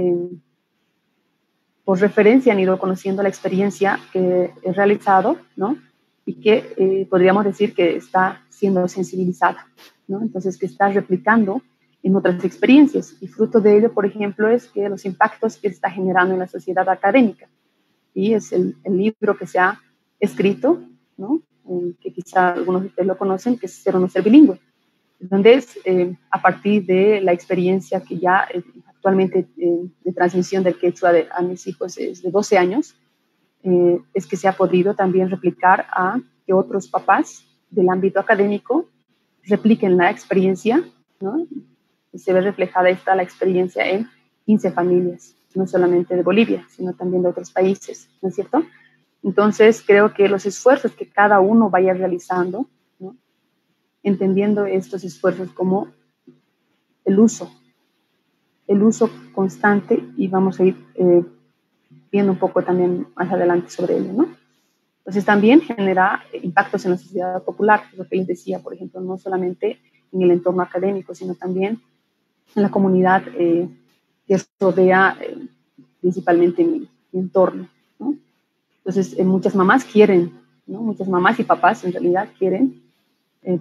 por referencia han ido conociendo la experiencia que he realizado, ¿no? Y que podríamos decir que está siendo sensibilizada, ¿no? Entonces, que está replicando en otras experiencias. Y fruto de ello, por ejemplo, es que los impactos que está generando en la sociedad académica. Y es el libro que se ha escrito, ¿no? Que quizá algunos de ustedes lo conocen, que es Ser o no ser bilingüe, donde es a partir de la experiencia que ya actualmente de transmisión del quechua a mis hijos es de 12 años, es que se ha podido también replicar a que otros papás del ámbito académico repliquen la experiencia, ¿no? Y se ve reflejada la experiencia en 15 familias, no solamente de Bolivia, sino también de otros países, ¿no es cierto? Entonces, creo que los esfuerzos que cada uno vaya realizando, ¿no? Entendiendo estos esfuerzos como el uso constante, y vamos a ir viendo un poco también más adelante sobre ello, ¿no? Entonces también genera impactos en la sociedad popular, lo que les decía, por ejemplo, no solamente en el entorno académico, sino también en la comunidad que rodea principalmente mi entorno, ¿no? Entonces muchas mamás quieren, ¿no? Muchas mamás y papás en realidad quieren,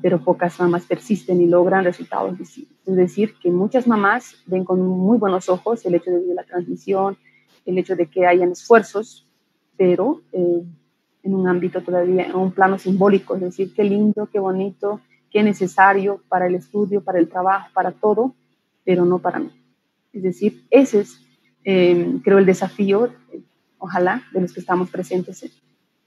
pero pocas mamás persisten y logran resultados visibles. Es decir, que muchas mamás ven con muy buenos ojos el hecho de la transmisión, el hecho de que hayan esfuerzos, pero en un ámbito todavía, en un plano simbólico, es decir, qué lindo, qué bonito, qué necesario para el estudio, para el trabajo, para todo, pero no para mí. Es decir, ese es, creo, el desafío, ojalá, de los que estamos presentes,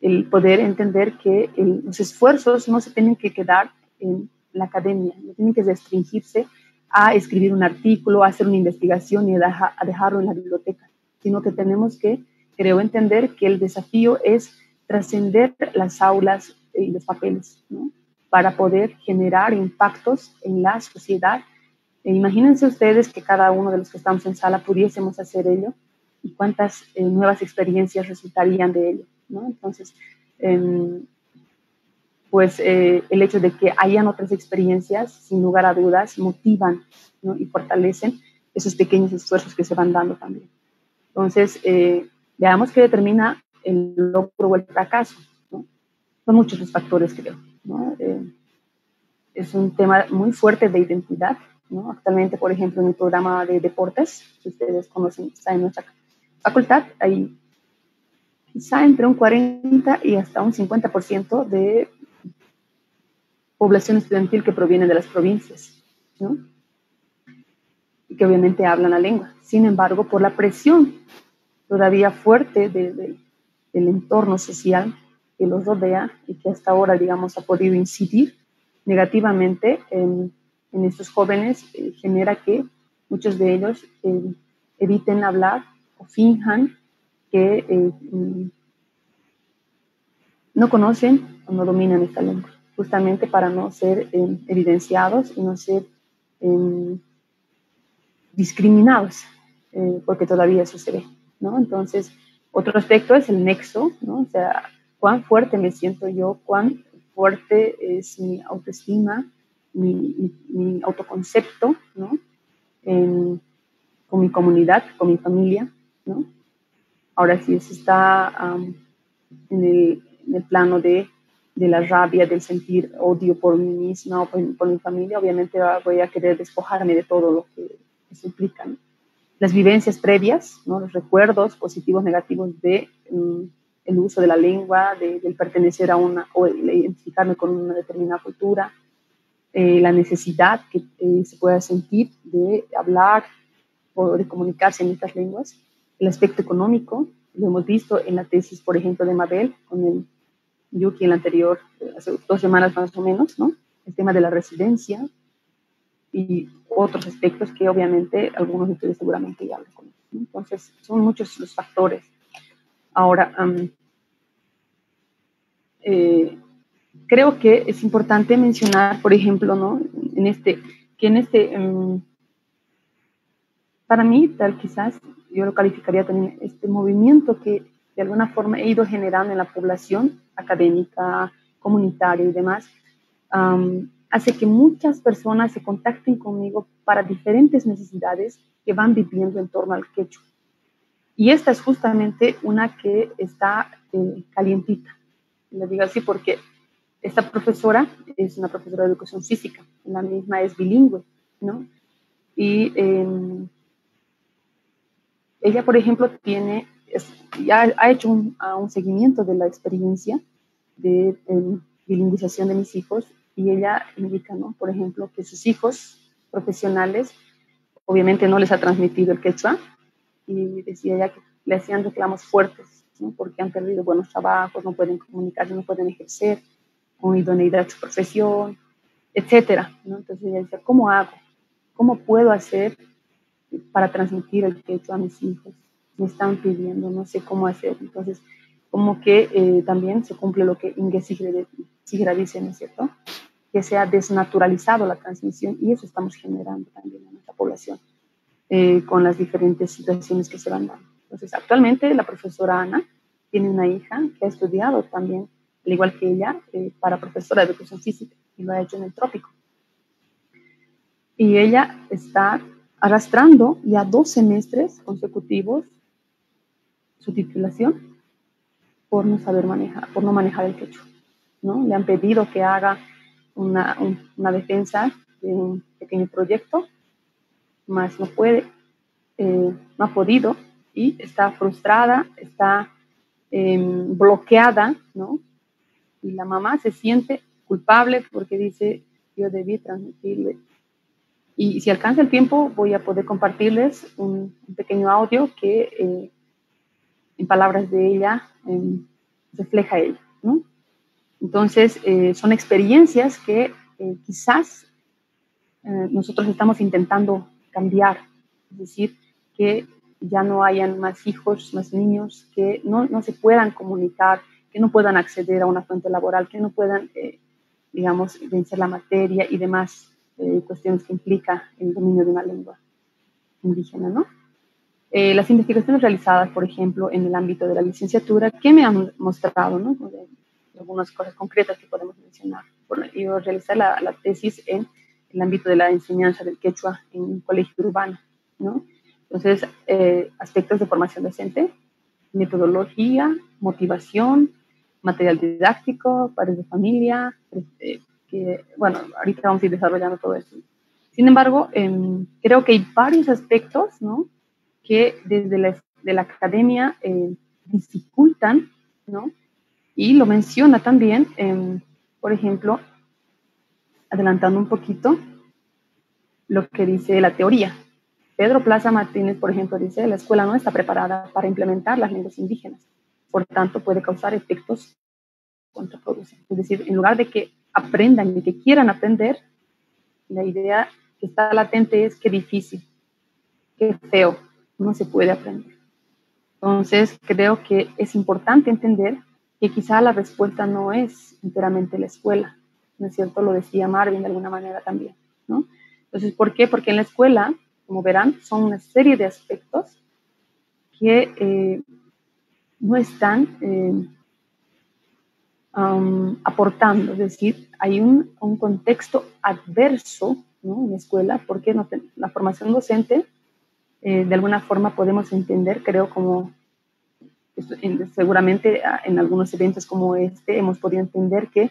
el poder entender que los esfuerzos no se tienen que quedar en la academia, no tienen que restringirse a escribir un artículo, a hacer una investigación y a dejarlo en la biblioteca, sino que tenemos que, creo, entender que el desafío es trascender las aulas y los papeles, ¿no? Para poder generar impactos en la sociedad. Imagínense ustedes que cada uno de los que estamos en sala pudiésemos hacer ello y cuántas nuevas experiencias resultarían de ello, ¿no? Entonces, pues el hecho de que hayan otras experiencias, sin lugar a dudas, motivan, ¿no? Y fortalecen esos pequeños esfuerzos que se van dando también. Entonces, veamos qué determina el logro o el fracaso, ¿no? Son muchos los factores, creo, ¿no? Es un tema muy fuerte de identidad, ¿no? Actualmente, por ejemplo, en el programa de deportes, que ustedes conocen, está en nuestra facultad, hay quizá entre un 40 y hasta un 50% de población estudiantil que proviene de las provincias, ¿no? Y que obviamente hablan la lengua. Sin embargo, por la presión todavía fuerte del entorno social que los rodea y que hasta ahora, digamos, ha podido incidir negativamente en estos jóvenes, genera que muchos de ellos eviten hablar o finjan que no conocen o no dominan esta lengua, justamente para no ser evidenciados y no ser discriminados, porque todavía eso se ve, ¿no? Entonces, otro aspecto es el nexo, ¿no? O sea, cuán fuerte me siento yo, cuán fuerte es mi autoestima, mi autoconcepto, ¿no? Con mi comunidad, con mi familia, ¿no? Ahora, si eso está en el plano de la rabia, del sentir odio por mí misma o por mi familia, obviamente voy a querer despojarme de todo lo que eso implica, ¿no? Las vivencias previas, ¿no? Los recuerdos positivos, negativos de el uso de la lengua, del pertenecer a una, o el identificarme con una determinada cultura, la necesidad que se pueda sentir de hablar o de comunicarse en estas lenguas, el aspecto económico, lo hemos visto en la tesis, por ejemplo, de Mabel, con el Yuki en la anterior, hace 2 semanas más o menos, ¿no? El tema de la residencia y otros aspectos que obviamente algunos de ustedes seguramente ya lo conocen, ¿no? Entonces, son muchos los factores. Ahora, creo que es importante mencionar, por ejemplo, ¿no? Para mí, tal quizás, yo lo calificaría también este movimiento que de alguna forma he ido generando en la población académica, comunitaria y demás, hace que muchas personas se contacten conmigo para diferentes necesidades que van viviendo en torno al quechua. Y esta es justamente una que está calientita. Le digo así porque esta profesora es una profesora de educación física, la misma es bilingüe, ¿no? Y ella, por ejemplo, ya ha hecho un seguimiento de la experiencia de bilingüización de mis hijos, y ella indica, ¿no? Por ejemplo, que sus hijos profesionales obviamente no les ha transmitido el quechua, y decía ella que le hacían reclamos fuertes, ¿no? Porque han perdido buenos trabajos, no pueden comunicarse, no pueden ejercer con idoneidad su profesión, etcétera, ¿no? Entonces ella decía, ¿cómo hago? ¿Cómo puedo hacer para transmitir el quechua a mis hijos? Me están pidiendo, no sé cómo hacer. Entonces, como que también se cumple lo que Inge Sigra dice, ¿no es cierto? Que se ha desnaturalizado la transmisión, y eso estamos generando también en nuestra población, con las diferentes situaciones que se van dando. Entonces, actualmente la profesora Ana tiene una hija que ha estudiado también, al igual que ella, para profesora de educación física, y lo ha hecho en el trópico. Y ella está arrastrando ya 2 semestres consecutivos su titulación por no saber manejar, por no manejar el quechua, ¿no? Le han pedido que haga una defensa de un pequeño proyecto, más no puede, no ha podido, y está frustrada, está bloqueada, ¿no? Y la mamá se siente culpable porque dice, yo debí transmitirle. Y si alcanza el tiempo, voy a poder compartirles un pequeño audio que, en palabras de ella, refleja ella, ¿no? Entonces, son experiencias que quizás nosotros estamos intentando cambiar, es decir, que ya no hayan más hijos, más niños que no se puedan comunicar, que no puedan acceder a una fuente laboral, que no puedan, digamos, vencer la materia y demás cuestiones que implica el dominio de una lengua indígena, ¿no? Las investigaciones realizadas, por ejemplo, en el ámbito de la licenciatura, ¿qué me han mostrado, ¿no? Algunas cosas concretas que podemos mencionar. Bueno, yo realicé la tesis en el ámbito de la enseñanza del quechua en un colegio urbano, ¿no? Entonces, aspectos de formación docente, metodología, motivación, material didáctico, padres de familia, que, bueno, ahorita vamos a ir desarrollando todo esto. Sin embargo, creo que hay varios aspectos, ¿no?, que desde la academia dificultan, ¿no? Y lo menciona también, por ejemplo, adelantando un poquito lo que dice la teoría. Pedro Plaza Martínez, por ejemplo, dice, la escuela no está preparada para implementar las lenguas indígenas, por tanto puede causar efectos contraproducentes. Es decir, en lugar de que aprendan y que quieran aprender, la idea que está latente es qué difícil, qué feo, no se puede aprender. Entonces, creo que es importante entender que quizá la respuesta no es enteramente la escuela, ¿no es cierto? Lo decía Marvin de alguna manera también, ¿no? Entonces, ¿por qué? Porque en la escuela, como verán, son una serie de aspectos que no están aportando, es decir, hay un contexto adverso, ¿no?, en la escuela, porque la formación docente, de alguna forma podemos entender, creo, como seguramente en algunos eventos como este hemos podido entender que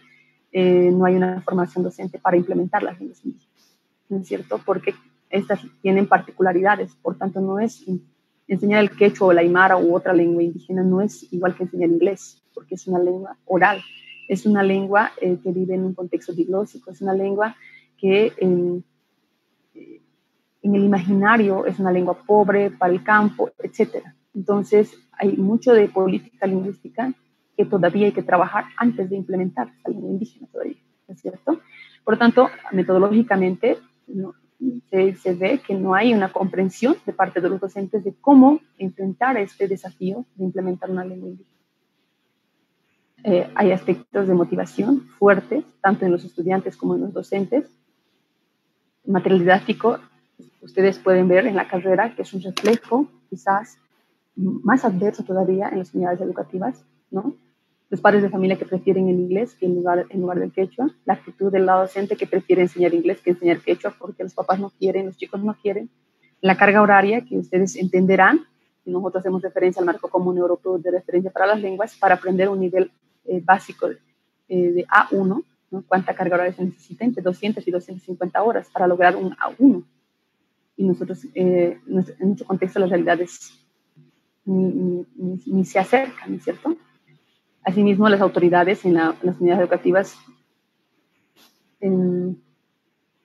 no hay una formación docente para implementar las lenguas indígenas, ¿no es cierto? Porque estas tienen particularidades, por tanto no es enseñar el quechua o el aymara u otra lengua indígena, no es igual que enseñar inglés, porque es una lengua oral, es una lengua que vive en un contexto diglósico, es una lengua que en el imaginario es una lengua pobre para el campo, etcétera. Entonces, hay mucho de política lingüística que todavía hay que trabajar antes de implementar la lengua indígena todavía, ¿no es cierto? Por lo tanto, metodológicamente, ¿no?, se ve que no hay una comprensión de parte de los docentes de cómo enfrentar este desafío de implementar una lengua indígena. Hay aspectos de motivación fuertes, tanto en los estudiantes como en los docentes. El material didáctico, ustedes pueden ver en la carrera que es un reflejo quizás más adverso todavía en las unidades educativas, ¿no? Los padres de familia que prefieren el inglés en lugar del quechua, la actitud del lado docente que prefiere enseñar inglés que enseñar quechua porque los papás no quieren, los chicos no quieren, la carga horaria que ustedes entenderán, y nosotros hacemos referencia al marco común europeo de referencia para las lenguas, para aprender un nivel básico de A1, ¿no? Cuánta carga horaria se necesita, entre 200 y 250 horas para lograr un A1. Y nosotros, en nuestro contexto, las realidades ni se acercan, ¿no es cierto? Asimismo, las autoridades en las unidades educativas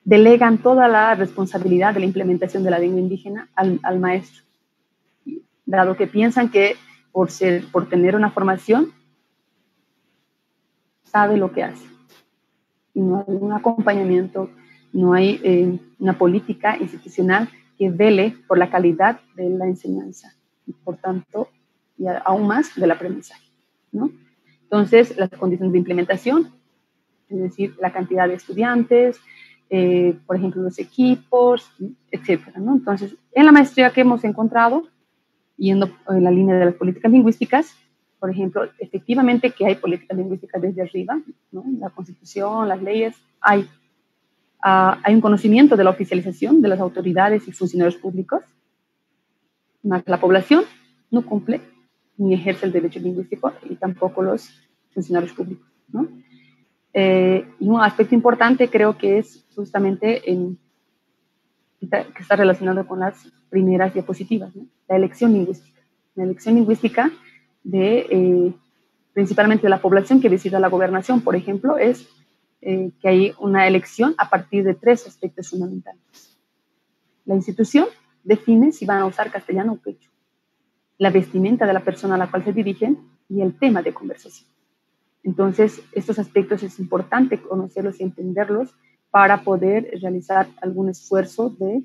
delegan toda la responsabilidad de la implementación de la lengua indígena al maestro, dado que piensan que por tener una formación sabe lo que hace. Y no hay un acompañamiento, no hay una política institucional que vele por la calidad de la enseñanza y, por tanto, y aún más del aprendizaje, ¿no? Entonces, las condiciones de implementación, es decir, la cantidad de estudiantes, por ejemplo, los equipos, etcétera, ¿no? Entonces, en la maestría que hemos encontrado, yendo en la línea de las políticas lingüísticas, por ejemplo, efectivamente que hay políticas lingüísticas desde arriba, ¿no? La Constitución, las leyes, hay un conocimiento de la oficialización de las autoridades y funcionarios públicos, más la población no cumple ni ejerce el derecho lingüístico y tampoco los funcionarios públicos, ¿no? Y un aspecto importante creo que es justamente que está relacionado con las primeras diapositivas, ¿no? La elección lingüística. La elección lingüística principalmente de la población que visita la gobernación, por ejemplo, es que hay una elección a partir de 3 aspectos fundamentales. La institución define si van a usar castellano o quechua, la vestimenta de la persona a la cual se dirigen y el tema de conversación. Entonces, estos aspectos es importante conocerlos y entenderlos para poder realizar algún esfuerzo de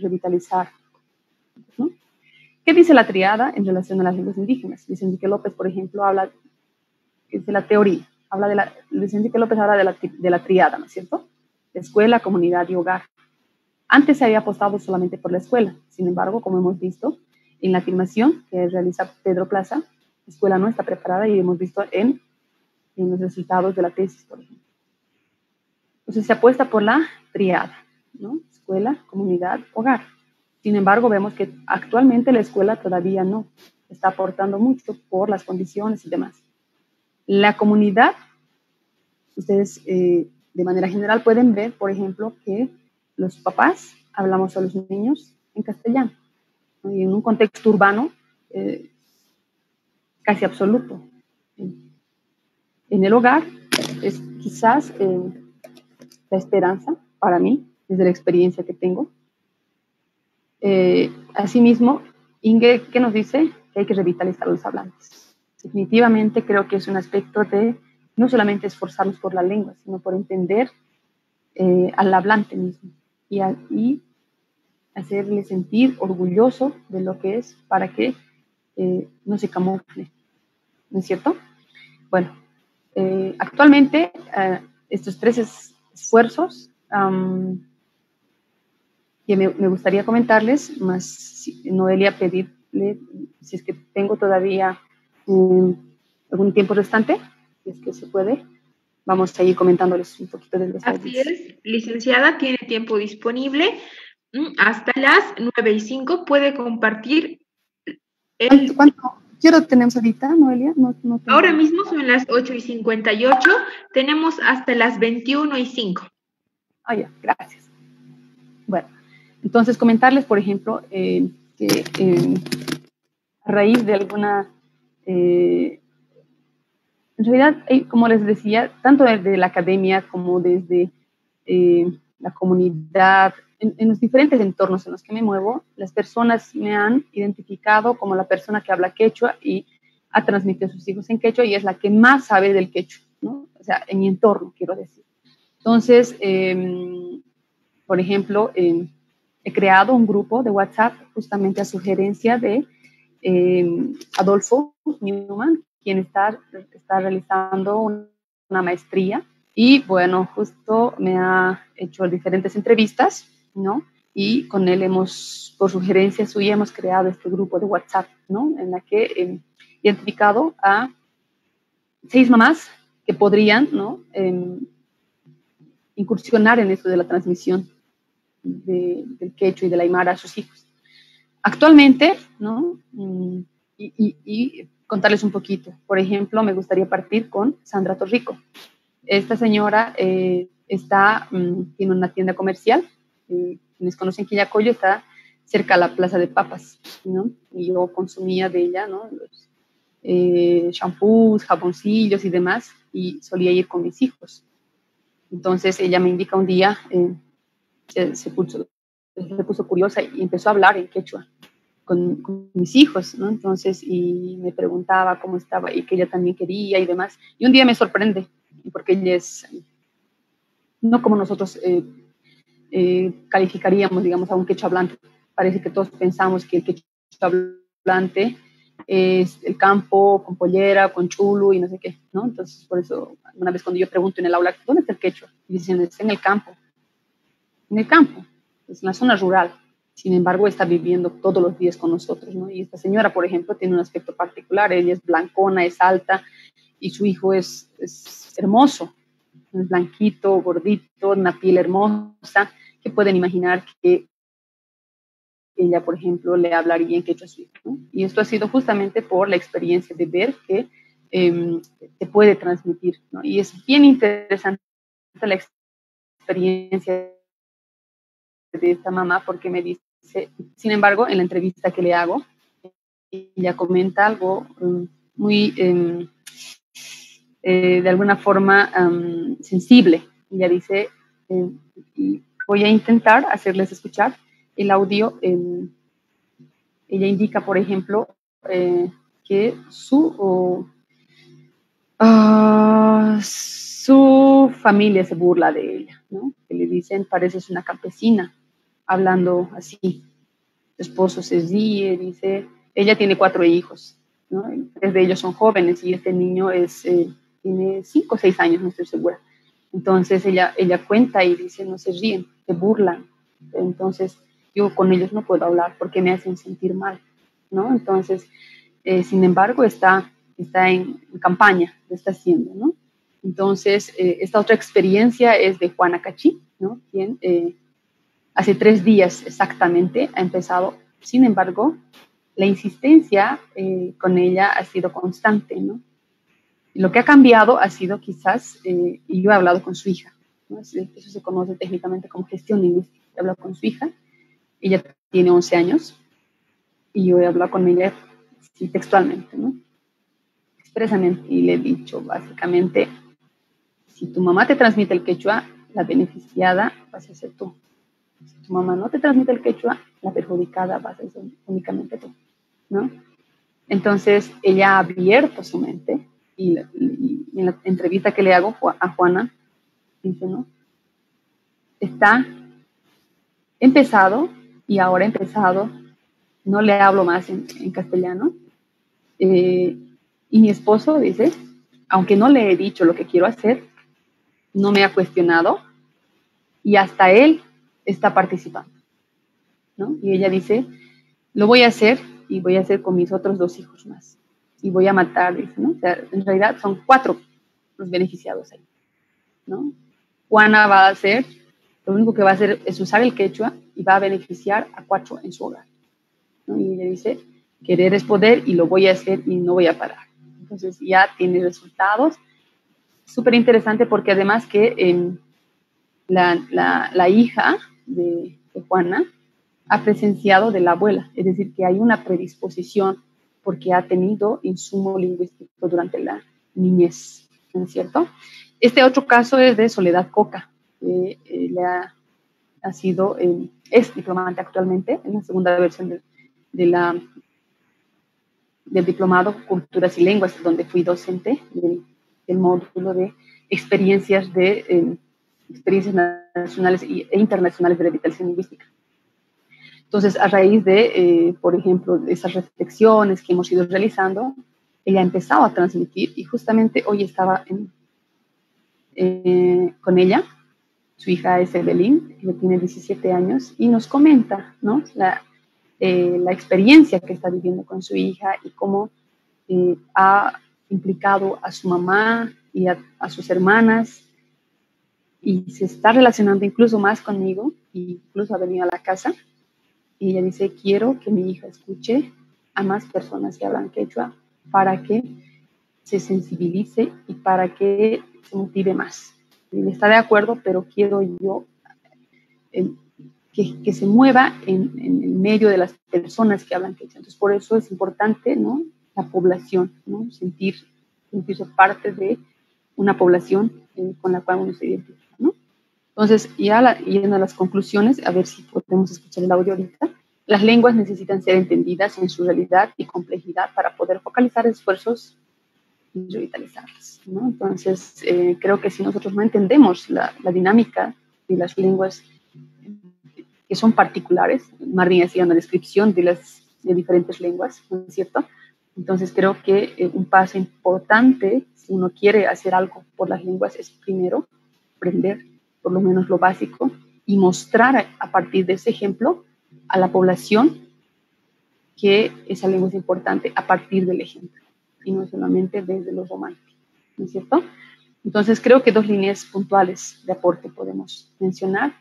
revitalizar, ¿no? ¿Qué dice la triada en relación a las lenguas indígenas? Luis Enrique López, por ejemplo, habla de la teoría, Luis Enrique López habla de la triada, ¿no es cierto? Escuela, comunidad y hogar. Antes se había apostado solamente por la escuela, sin embargo, como hemos visto en la afirmación que realiza Pedro Plaza, la escuela no está preparada y hemos visto en los resultados de la tesis, por ejemplo. Entonces se apuesta por la triada, ¿no? Escuela, comunidad, hogar. Sin embargo, vemos que actualmente la escuela todavía no está aportando mucho por las condiciones y demás. La comunidad, ustedes de manera general pueden ver, por ejemplo, que los papás hablamos a los niños en castellano, ¿no? Y en un contexto urbano casi absoluto. En el hogar es quizás la esperanza para mí, desde la experiencia que tengo. Asimismo, Inge, ¿qué nos dice? Que hay que revitalizar a los hablantes. Definitivamente creo que es un aspecto de no solamente esforzarnos por la lengua, sino por entender al hablante mismo y hacerle sentir orgulloso de lo que es para que no se camufle, ¿no es cierto? Bueno, actualmente estos 3 esfuerzos que me gustaría comentarles, más Noelia, pedirle, si es que tengo todavía algún tiempo restante, si es que se puede, vamos a ir comentándoles un poquito de los Así es, licenciada, tiene tiempo disponible. Hasta las 9:05 puede compartir ¿Qué hora tenemos ahorita, Noelia? No Ahora mismo son las 8:58, tenemos hasta las 21:05. Ah, ya, gracias. Bueno, entonces comentarles, por ejemplo, que a raíz de alguna... en realidad, como les decía, tanto desde la academia como desde la comunidad, en los diferentes entornos en los que me muevo, las personas me han identificado como la persona que habla quechua y ha transmitido a sus hijos en quechua y es la que más sabe del quechua, ¿no? O sea, en mi entorno, quiero decir. Entonces, por ejemplo, he creado un grupo de WhatsApp justamente a sugerencia de Adolfo Newman, quien está realizando una maestría y, bueno, justo me ha hecho diferentes entrevistas, ¿no? Y con él por sugerencia suya, hemos creado este grupo de WhatsApp, ¿no? En la que he identificado a 6 mamás que podrían, ¿no? Incursionar en esto de la transmisión del quechua y del aymara a sus hijos. Actualmente, ¿no? Y contarles un poquito. Por ejemplo, me gustaría partir con Sandra Torrico. Esta señora tiene una tienda comercial. Quienes conocen Quillacollo, está cerca a la Plaza de Papas, ¿no? Y yo consumía de ella, ¿no? Los shampoos, jaboncillos y demás, y solía ir con mis hijos. Entonces ella me indica un día, se puso curiosa y empezó a hablar en quechua con mis hijos, ¿no? Entonces, y me preguntaba cómo estaba y que ella también quería y demás. Y un día me sorprende, porque ella es, no como nosotros calificaríamos, digamos, a un quechua hablante. Parece que todos pensamos que el quechua hablante es el campo con pollera, con chulo y no sé qué, ¿no? Entonces, por eso, una vez cuando yo pregunto en el aula, ¿dónde está el quechua? Y dicen, está en el campo. En el campo, es en la zona rural. Sin embargo, está viviendo todos los días con nosotros, ¿no? Y esta señora, por ejemplo, tiene un aspecto particular. Ella es blancona, es alta, y su hijo es hermoso. Es blanquito, gordito, una piel hermosa, que pueden imaginar que ella, por ejemplo, le hablaría en quechua a su hijo, ¿no? Y esto ha sido justamente por la experiencia de ver que se puede transmitir, ¿no? Y es bien interesante la experiencia de esta mamá, porque me dice, sin embargo, en la entrevista que le hago, ella comenta algo muy, de alguna forma, sensible. Ella dice, y voy a intentar hacerles escuchar el audio. Ella indica, por ejemplo, que su familia se burla de ella, ¿no? Que le dicen, pareces una campesina, hablando así. Su esposo se ríe, dice, ella tiene 4 hijos, ¿no? 3 de ellos son jóvenes y este niño tiene 5 o 6 años, no estoy segura. Entonces ella cuenta y dice, no se ríen, se burlan. Entonces yo con ellos no puedo hablar porque me hacen sentir mal, ¿no? Entonces, sin embargo, está en campaña, lo está haciendo, ¿no? Entonces, esta otra experiencia es de Juana Cachí, ¿no? Quien hace 3 días exactamente ha empezado. Sin embargo, la insistencia con ella ha sido constante, ¿no? Lo que ha cambiado ha sido quizás, y yo he hablado con su hija, ¿no? Eso se conoce técnicamente como gestión lingüística. He hablado con su hija, ella tiene 11 años, y yo he hablado con ella sí, textualmente, ¿no? Expresamente, y le he dicho básicamente, si tu mamá te transmite el quechua, la beneficiada vas a ser tú. Si tu mamá no te transmite el quechua, la perjudicada vas a ser únicamente tú, ¿no? Entonces, ella ha abierto su mente, y en la entrevista que le hago a Juana, dice, ¿no? Está empezado, y ahora he empezado, no le hablo más en castellano, y mi esposo dice, aunque no le he dicho lo que quiero hacer, no me ha cuestionado, y hasta él está participando, ¿no? Y ella dice, lo voy a hacer, y voy a hacer con mis otros 2 hijos más, y voy a matar, dice, ¿no? O sea, en realidad son 4 los beneficiados ahí, ¿no? Juana va a hacer, lo único que va a hacer es usar el quechua, y va a beneficiar a 4 en su hogar, ¿no? Y ella dice, querer es poder, y lo voy a hacer, y no voy a parar. Entonces ya tiene resultados. Súper interesante, porque además que la hija de Juana ha presenciado de la abuela, es decir, que hay una predisposición porque ha tenido insumo lingüístico durante la niñez, ¿no es cierto? Este otro caso es de Soledad Coca, que es diplomante actualmente en la segunda versión del diplomado Culturas y Lenguas, donde fui docente del módulo de experiencias nacionales e internacionales de revitalización lingüística. Entonces, a raíz de, por ejemplo, de esas reflexiones que hemos ido realizando, ella ha empezado a transmitir, y justamente hoy estaba con ella. Su hija es Evelyn, que tiene 17 años, y nos comenta, ¿no? la experiencia que está viviendo con su hija, y cómo ha implicado a su mamá y a sus hermanas, y se está relacionando incluso más conmigo, e incluso ha venido a la casa, y ella dice, quiero que mi hija escuche a más personas que hablan quechua para que se sensibilice y para que se motive más. Y está de acuerdo, pero quiero yo que se mueva en el medio de las personas que hablan quechua. Entonces, por eso es importante, ¿no?, la población, ¿no?, sentirse parte de una población con la cual uno se identifica, ¿no? Entonces, yendo a las conclusiones, a ver si podemos escuchar el audio ahorita. Las lenguas necesitan ser entendidas en su realidad y complejidad para poder focalizar esfuerzos y revitalizarlas, ¿no? Entonces, creo que si nosotros no entendemos la dinámica de las lenguas que son particulares, Marvin hacía una descripción de diferentes lenguas, ¿no es cierto? Entonces, creo que un paso importante, si uno quiere hacer algo por las lenguas, es primero aprender por lo menos lo básico y mostrar a partir de ese ejemplo a la población que esa lengua es importante a partir del ejemplo y no solamente desde lo romántico, ¿no es cierto? Entonces creo que 2 líneas puntuales de aporte podemos mencionar,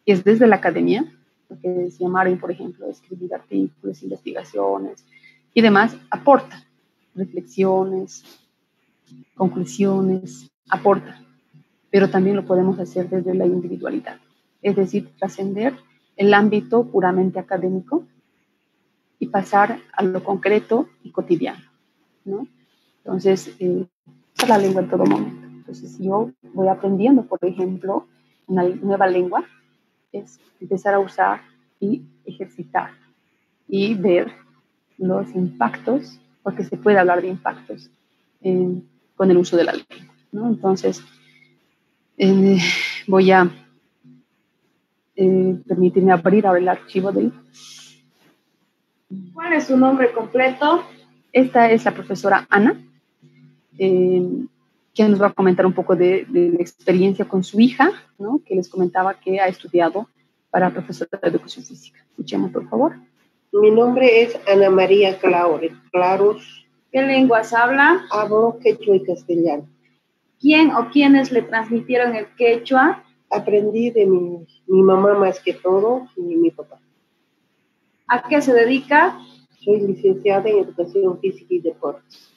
que es desde la academia, lo que decía Marvin, por ejemplo, escribir artículos, investigaciones y demás, aporta reflexiones, conclusiones, aporta, pero también lo podemos hacer desde la individualidad, es decir, trascender el ámbito puramente académico y pasar a lo concreto y cotidiano, ¿no? Entonces, usar la lengua en todo momento. Entonces, si yo voy aprendiendo, por ejemplo, una nueva lengua, es empezar a usar y ejercitar y ver los impactos, porque se puede hablar de impactos con el uso de la lengua, ¿no? Entonces, voy a permitirme abrir ahora el archivo del... ¿Cuál es su nombre completo? Esta es la profesora Ana, que nos va a comentar un poco de la experiencia con su hija, ¿no?, que les comentaba que ha estudiado para profesora de educación física. Escuchemos, por favor. Mi nombre es Ana María Claros. ¿Qué lenguas habla? Hablo quechua y castellano. ¿Quién o quiénes le transmitieron el quechua? Aprendí de mi mamá más que todo y mi papá. ¿A qué se dedica? Soy licenciada en Educación Física y Deportes.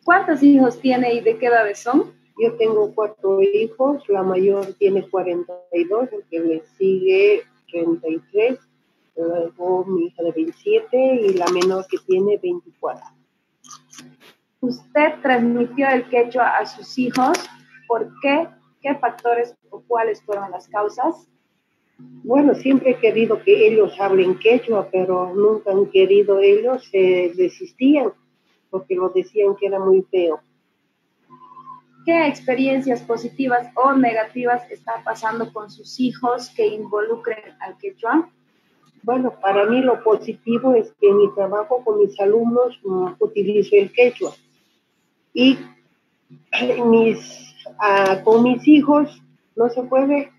¿Cuántos hijos tiene y de qué edades son? Yo tengo 4 hijos, la mayor tiene 42, el que le sigue 33, luego mi hija de 27 y la menor que tiene 24. ¿Usted transmitió el quechua a sus hijos? ¿Por qué? ¿Qué factores o cuáles fueron las causas? Bueno, siempre he querido que ellos hablen quechua, pero nunca han querido ellos, se resistían, porque lo decían que era muy feo. ¿Qué experiencias positivas o negativas está pasando con sus hijos que involucren al quechua? Bueno, para mí lo positivo es que en mi trabajo con mis alumnos utilizo el quechua. Y con mis hijos no se puede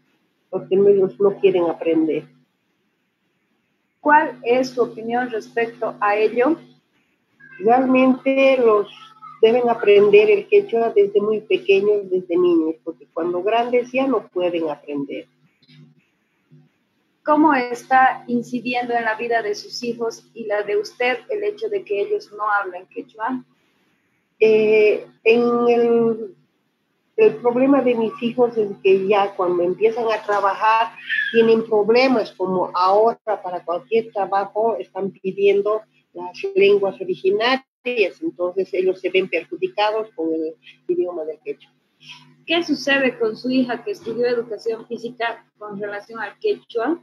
porque ellos no quieren aprender. ¿Cuál es su opinión respecto a ello? Realmente los deben aprender el quechua desde muy pequeños, desde niños, porque cuando grandes ya no pueden aprender. ¿Cómo está incidiendo en la vida de sus hijos y la de usted el hecho de que ellos no hablen quechua? El problema de mis hijos es que ya cuando empiezan a trabajar tienen problemas, como ahora para cualquier trabajo están pidiendo las lenguas originarias, entonces ellos se ven perjudicados con el idioma del quechua. ¿Qué sucede con su hija que estudió educación física con relación al quechua?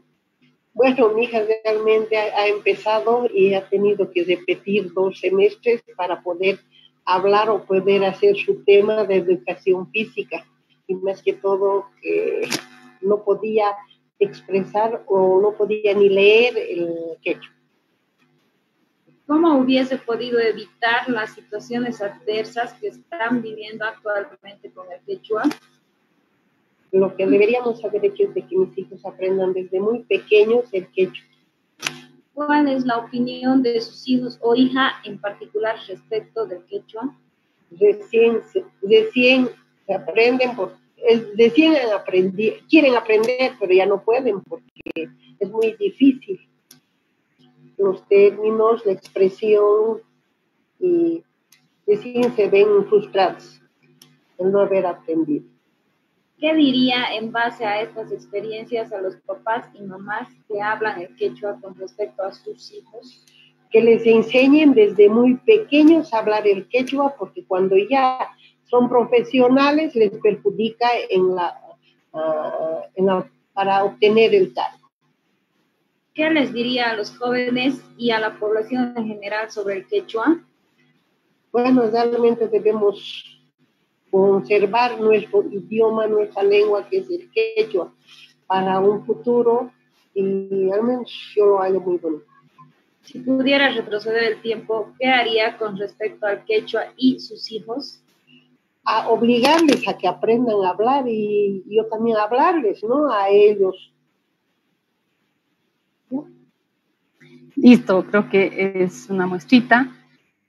Bueno, mi hija realmente ha empezado y ha tenido que repetir 2 semestres para poder hablar o poder hacer su tema de educación física. Y más que todo, no podía expresar o no podía ni leer el quechua. ¿Cómo hubiese podido evitar las situaciones adversas que están viviendo actualmente con el quechua? Lo que deberíamos haber hecho es de que mis hijos aprendan desde muy pequeños el quechua. ¿Cuál es la opinión de sus hijos o hija en particular respecto del quechua? Recién se aprenden quieren aprender, pero ya no pueden porque es muy difícil. Los términos, la expresión, y recién se ven frustrados el no haber aprendido. ¿Qué diría en base a estas experiencias a los papás y mamás que hablan el quechua con respecto a sus hijos? Que les enseñen desde muy pequeños a hablar el quechua, porque cuando ya son profesionales les perjudica para obtener el cargo. ¿Qué les diría a los jóvenes y a la población en general sobre el quechua? Bueno, realmente debemos conservar nuestro idioma, nuestra lengua, que es el quechua, para un futuro, y al menos yo lo hago muy bonito. Si pudiera retroceder el tiempo, ¿qué haría con respecto al quechua y sus hijos? A obligarles a que aprendan a hablar y yo también a hablarles, ¿no? A ellos. Listo, creo que es una muestrita.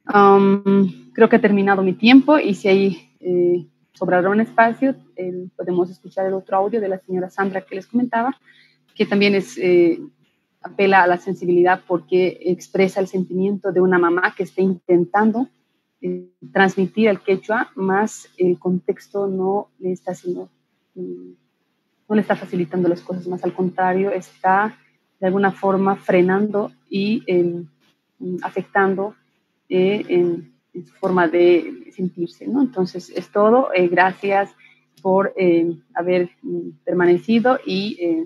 Creo que ha terminado mi tiempo y si hay sobrará un espacio, podemos escuchar el otro audio de la señora Sandra que les comentaba, que también apela a la sensibilidad porque expresa el sentimiento de una mamá que está intentando transmitir el quechua, más el contexto no le está facilitando las cosas, más al contrario, está de alguna forma frenando y afectando en su forma de sentirse, ¿no? Entonces, es todo. Gracias por haber permanecido y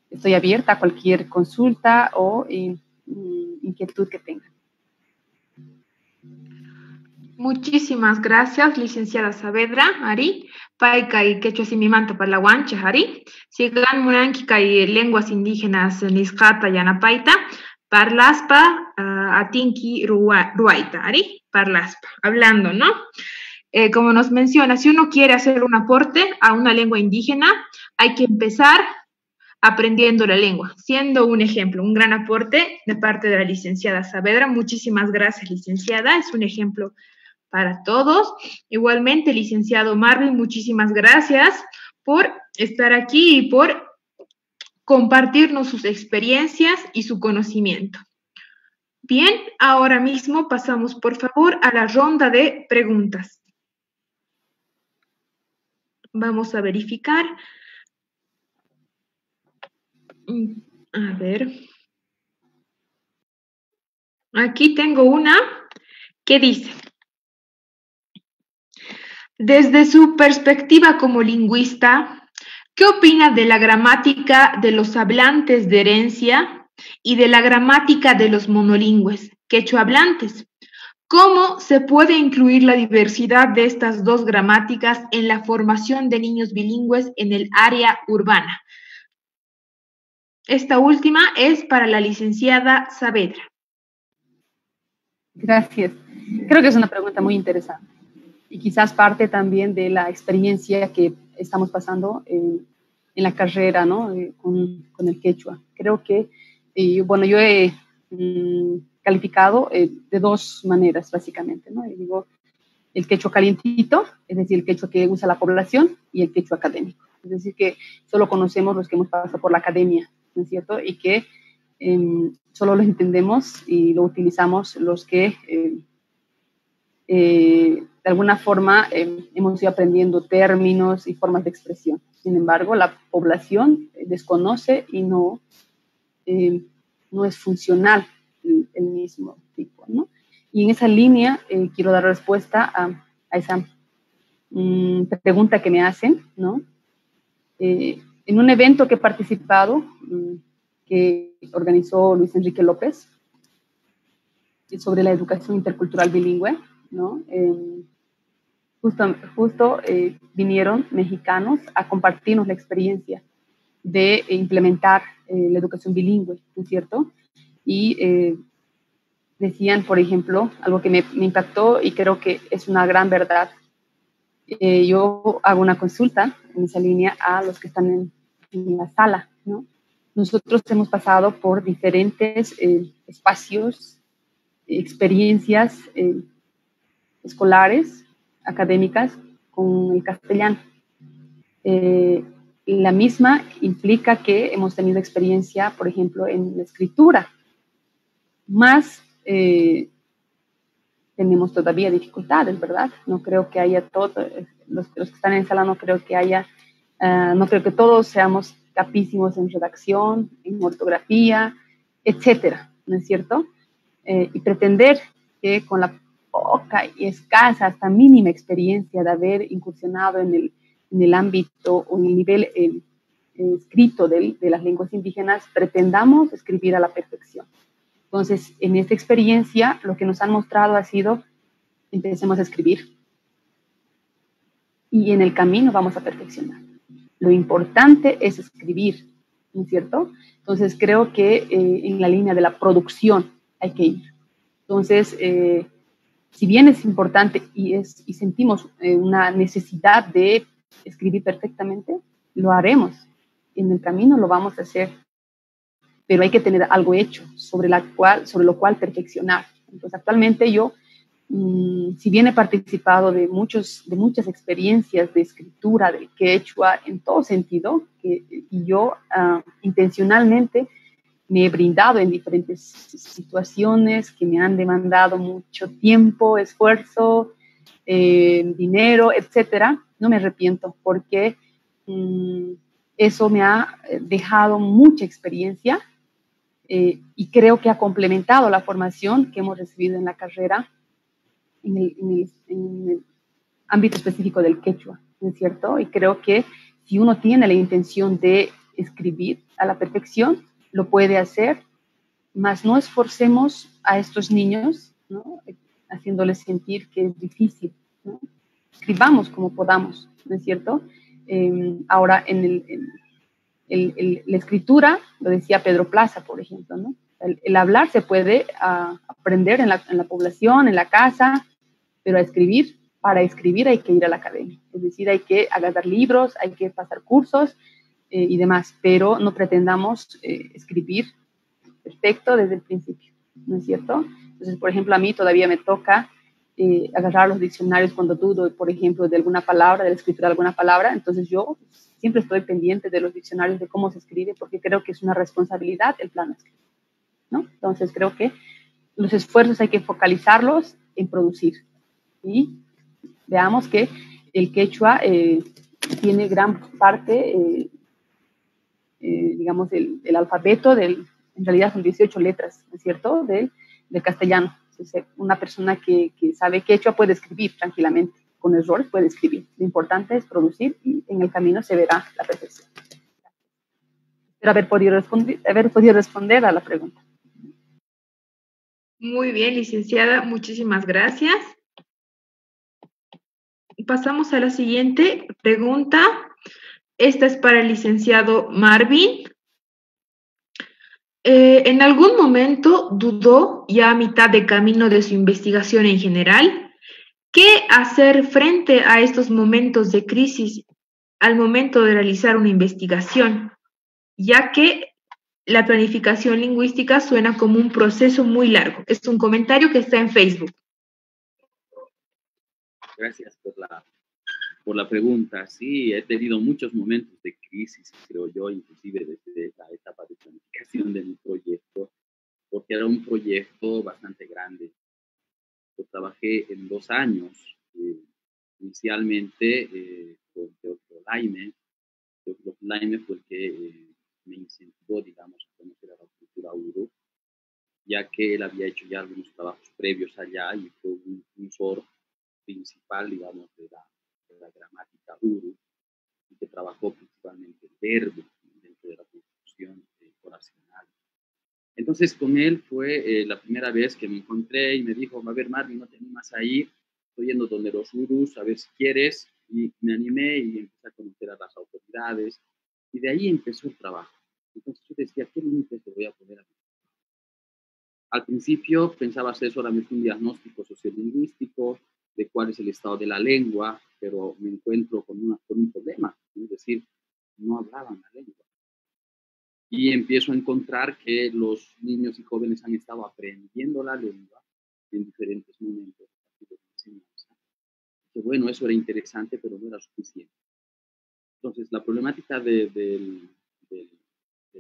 estoy abierta a cualquier consulta o inquietud que tengan. Muchísimas gracias, licenciada Saavedra, Ari. Paika y quechua simimanto para la guancha, Ari. Sigan muranquika y lenguas indígenas nisqata yanapaita. Parlaspa, atinki ruaita, Ari. Parlaspa. Hablando, ¿no? Como nos menciona, si uno quiere hacer un aporte a una lengua indígena, hay que empezar aprendiendo la lengua, siendo un ejemplo, un gran aporte de parte de la licenciada Saavedra. Muchísimas gracias, licenciada. Es un ejemplo para todos. Igualmente, licenciado Marvin, muchísimas gracias por estar aquí y por compartirnos sus experiencias y su conocimiento. Bien, ahora mismo pasamos, por favor, a la ronda de preguntas. Vamos a verificar. A ver. Aquí tengo una que dice: desde su perspectiva como lingüista, ¿qué opina de la gramática de los hablantes de herencia y de la gramática de los monolingües, quechohablantes? ¿Cómo se puede incluir la diversidad de estas dos gramáticas en la formación de niños bilingües en el área urbana? Esta última es para la licenciada Saavedra. Gracias. Creo que es una pregunta muy interesante y quizás parte también de la experiencia que estamos pasando en la carrera, ¿no? Con el quechua. Creo que, bueno, yo he calificado de dos maneras, básicamente, ¿no? Digo, el quechua calientito, es decir, el quechua que usa la población, y el quechua académico. Es decir, que solo conocemos los que hemos pasado por la academia, ¿no es cierto? Y que solo lo entendemos y lo utilizamos los que de alguna forma hemos ido aprendiendo términos y formas de expresión. Sin embargo, la población desconoce y no es funcional el mismo tipo, ¿no? Y en esa línea quiero dar respuesta a esa pregunta que me hacen, ¿no? En un evento que he participado, que organizó Luis Enrique López, sobre la educación intercultural bilingüe, ¿no? Justo vinieron mexicanos a compartirnos la experiencia de implementar la educación bilingüe, ¿no es cierto? Y decían, por ejemplo, algo que me impactó y creo que es una gran verdad. Yo hago una consulta en esa línea a los que están en la sala, ¿no? Nosotros hemos pasado por diferentes espacios, experiencias escolares, académicas, con el castellano. la misma implica que hemos tenido experiencia, por ejemplo, en la escritura, más tenemos todavía dificultades, ¿verdad? No creo que haya todos, los que están en sala, no creo que haya, no creo que todos seamos capísimos en redacción, en ortografía, etcétera, ¿no es cierto? Y pretender que con la poca y escasa, hasta mínima experiencia de haber incursionado en el ámbito o en el nivel escrito de las lenguas indígenas, pretendamos escribir a la perfección. Entonces, en esta experiencia, lo que nos han mostrado ha sido, empecemos a escribir y en el camino vamos a perfeccionar. Lo importante es escribir, ¿no es cierto? Entonces, creo que en la línea de la producción hay que ir. Entonces, si bien es importante y sentimos una necesidad de escribir perfectamente, lo haremos. En el camino lo vamos a hacer, pero hay que tener algo hecho sobre lo cual perfeccionar. Entonces, actualmente yo, si bien he participado de muchas experiencias de escritura del quechua en todo sentido, y yo intencionalmente me he brindado en diferentes situaciones que me han demandado mucho tiempo, esfuerzo, dinero, etcétera, no me arrepiento porque eso me ha dejado mucha experiencia y creo que ha complementado la formación que hemos recibido en la carrera en el ámbito específico del quechua, ¿no es cierto? Y creo que si uno tiene la intención de escribir a la perfección, lo puede hacer, mas no esforcemos a estos niños, ¿no? Haciéndoles sentir que es difícil, ¿no? Escribamos como podamos, ¿no es cierto? Ahora, la escritura, lo decía Pedro Plaza, por ejemplo, ¿no? El hablar se puede aprender en la población, en la casa, pero para escribir hay que ir a la academia. Es decir, hay que agarrar libros, hay que pasar cursos y demás, pero no pretendamos escribir perfecto desde el principio, ¿no es cierto? Entonces, por ejemplo, a mí todavía me toca agarrar los diccionarios cuando dudo, por ejemplo, de alguna palabra, de la escritura de alguna palabra. Entonces yo siempre estoy pendiente de los diccionarios, de cómo se escribe, porque creo que es una responsabilidad el plano escrito, ¿no? Entonces creo que los esfuerzos hay que focalizarlos en producir. Y veamos que el quechua tiene gran parte, digamos, el alfabeto en realidad son 18 letras, ¿no es cierto?, del castellano. Entonces, una persona que sabe quechua puede escribir tranquilamente, con errores puede escribir. Lo importante es producir y en el camino se verá la perfección. Espero haber podido responder a la pregunta. Muy bien, licenciada, muchísimas gracias. Pasamos a la siguiente pregunta. Esta es para el licenciado Marvin. ¿En algún momento dudó, ya a mitad de camino de su investigación en general, qué hacer frente a estos momentos de crisis al momento de realizar una investigación, ya que la planificación lingüística suena como un proceso muy largo? Es un comentario que está en Facebook. Gracias por la pregunta. Sí, he tenido muchos momentos de crisis, creo yo, inclusive desde la etapa de planificación de mi proyecto, porque era un proyecto bastante grande. Yo trabajé en 2 años, inicialmente con Teófilo Laime. Teófilo Laime fue el que me incentivó, digamos, a conocer a la cultura uru, ya que él había hecho ya algunos trabajos previos allá y fue un impulsor principal, digamos, de la gramática uru, y que trabajó principalmente el verbo dentro de la construcción oracional. Entonces, con él fue la primera vez que me encontré y me dijo, a ver, Marvin, ¿no te animas a ir? Estoy yendo donde los urus, a ver si quieres. Y me animé y empecé a conocer a las autoridades. Y de ahí empezó el trabajo. Entonces yo decía, ¿qué límites le voy a poner a mí? Al principio pensaba hacer solamente un diagnóstico sociolingüístico de cuál es el estado de la lengua, pero me encuentro con un problema, ¿no? Es decir, no hablaban la lengua. Y empiezo a encontrar que los niños y jóvenes han estado aprendiendo la lengua en diferentes momentos de la enseñanza. Que bueno, eso era interesante, pero no era suficiente. Entonces, la problemática del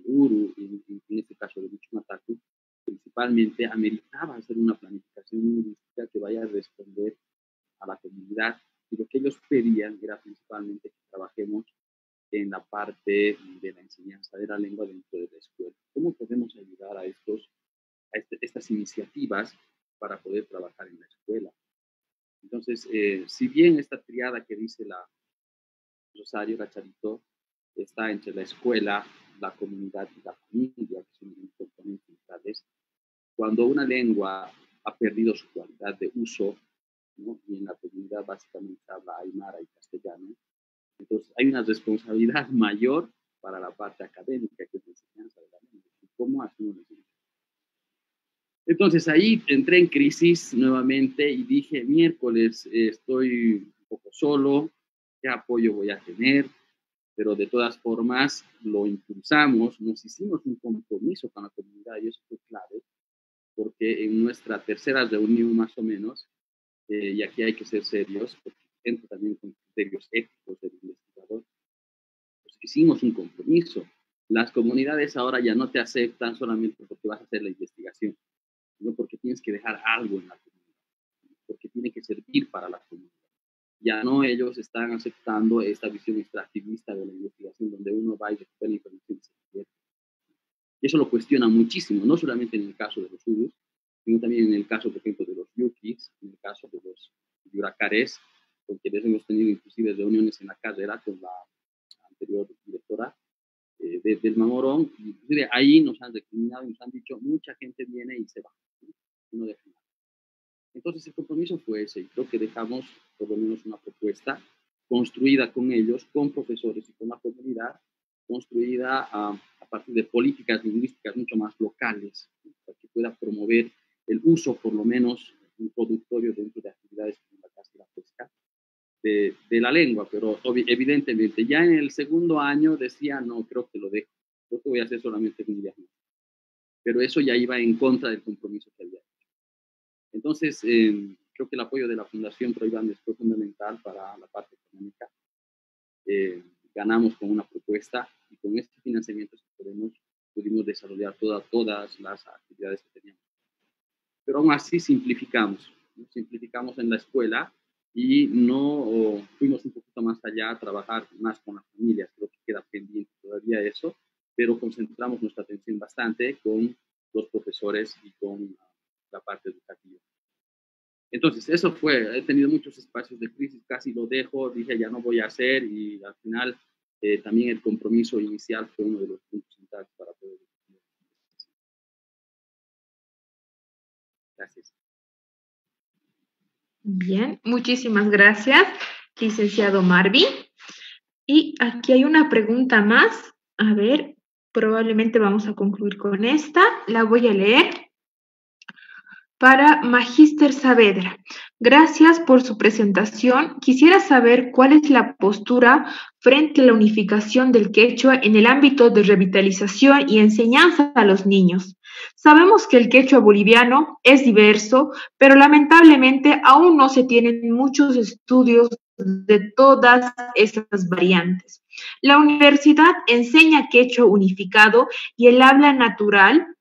Uru, en este caso del Michumatacu, principalmente ameritaba hacer una planificación lingüística que vaya a responder a la comunidad. Y lo que ellos pedían era principalmente que trabajemos en la parte de la enseñanza de la lengua dentro de la escuela. ¿Cómo podemos ayudar a estas iniciativas para poder trabajar en la escuela? Entonces, si bien esta triada que dice la Rosario Gacharito está entre la escuela, la comunidad y la familia, que son los componentes centrales, cuando una lengua ha perdido su cualidad de uso, ¿no? Y en la comunidad básicamente habla aymara y castellano, entonces hay una responsabilidad mayor para la parte académica, que es la enseñanza de la lengua. ¿Cómo hacemos eso? Entonces ahí entré en crisis nuevamente y dije, miércoles, estoy un poco solo, ¿qué apoyo voy a tener? Pero de todas formas lo impulsamos, nos hicimos un compromiso con la comunidad y eso fue clave, porque en nuestra tercera reunión más o menos, y aquí hay que ser serios, porque entra también con criterios éticos del investigador, pues hicimos un compromiso. Las comunidades ahora ya no te aceptan solamente porque vas a hacer la investigación, sino porque tienes que dejar algo en la comunidad, porque tiene que servir para la comunidad. Ya no ellos están aceptando esta visión extractivista de la investigación donde uno va y recupera información y se pierde. Y eso lo cuestiona muchísimo, no solamente en el caso de los urus, sino también en el caso, por ejemplo, de los yukis, en el caso de los yuracares, con quienes hemos tenido inclusive reuniones en la carrera con la anterior directora del Mamorón, y inclusive ahí nos han recriminado y nos han dicho, mucha gente viene y se va, no deja nada. Entonces el compromiso fue ese, y creo que dejamos por lo menos una propuesta construida con ellos, con profesores y con la comunidad, construida a partir de políticas lingüísticas mucho más locales, para que pueda promover el uso, por lo menos, introductorio dentro de actividades como la caza y la pesca, de la lengua, pero evidentemente ya en el segundo año decía, no, creo que lo dejo, creo que voy a hacer solamente un diagnóstico. Pero eso ya iba en contra del compromiso que había hecho. Entonces, creo que el apoyo de la Fundación Prohibande fue fundamental para la parte económica. Ganamos con una propuesta y con este financiamiento pudimos desarrollar todas las actividades que teníamos. Pero aún así simplificamos en la escuela y no fuimos un poquito más allá a trabajar más con las familias. Creo que queda pendiente todavía eso, pero concentramos nuestra atención bastante con los profesores y con la parte educativa. Entonces, eso fue, he tenido muchos espacios de crisis, casi lo dejo, dije ya no voy a hacer y al final también el compromiso inicial fue uno de los puntos centrales para poder. Gracias. Bien, muchísimas gracias, licenciado Marvin. Y aquí hay una pregunta más. A ver, probablemente vamos a concluir con esta. La voy a leer. Para Magíster Saavedra, gracias por su presentación. Quisiera saber cuál es la postura frente a la unificación del quechua en el ámbito de revitalización y enseñanza a los niños. Sabemos que el quechua boliviano es diverso, pero lamentablemente aún no se tienen muchos estudios de todas esas variantes. La universidad enseña quechua unificado y el habla natural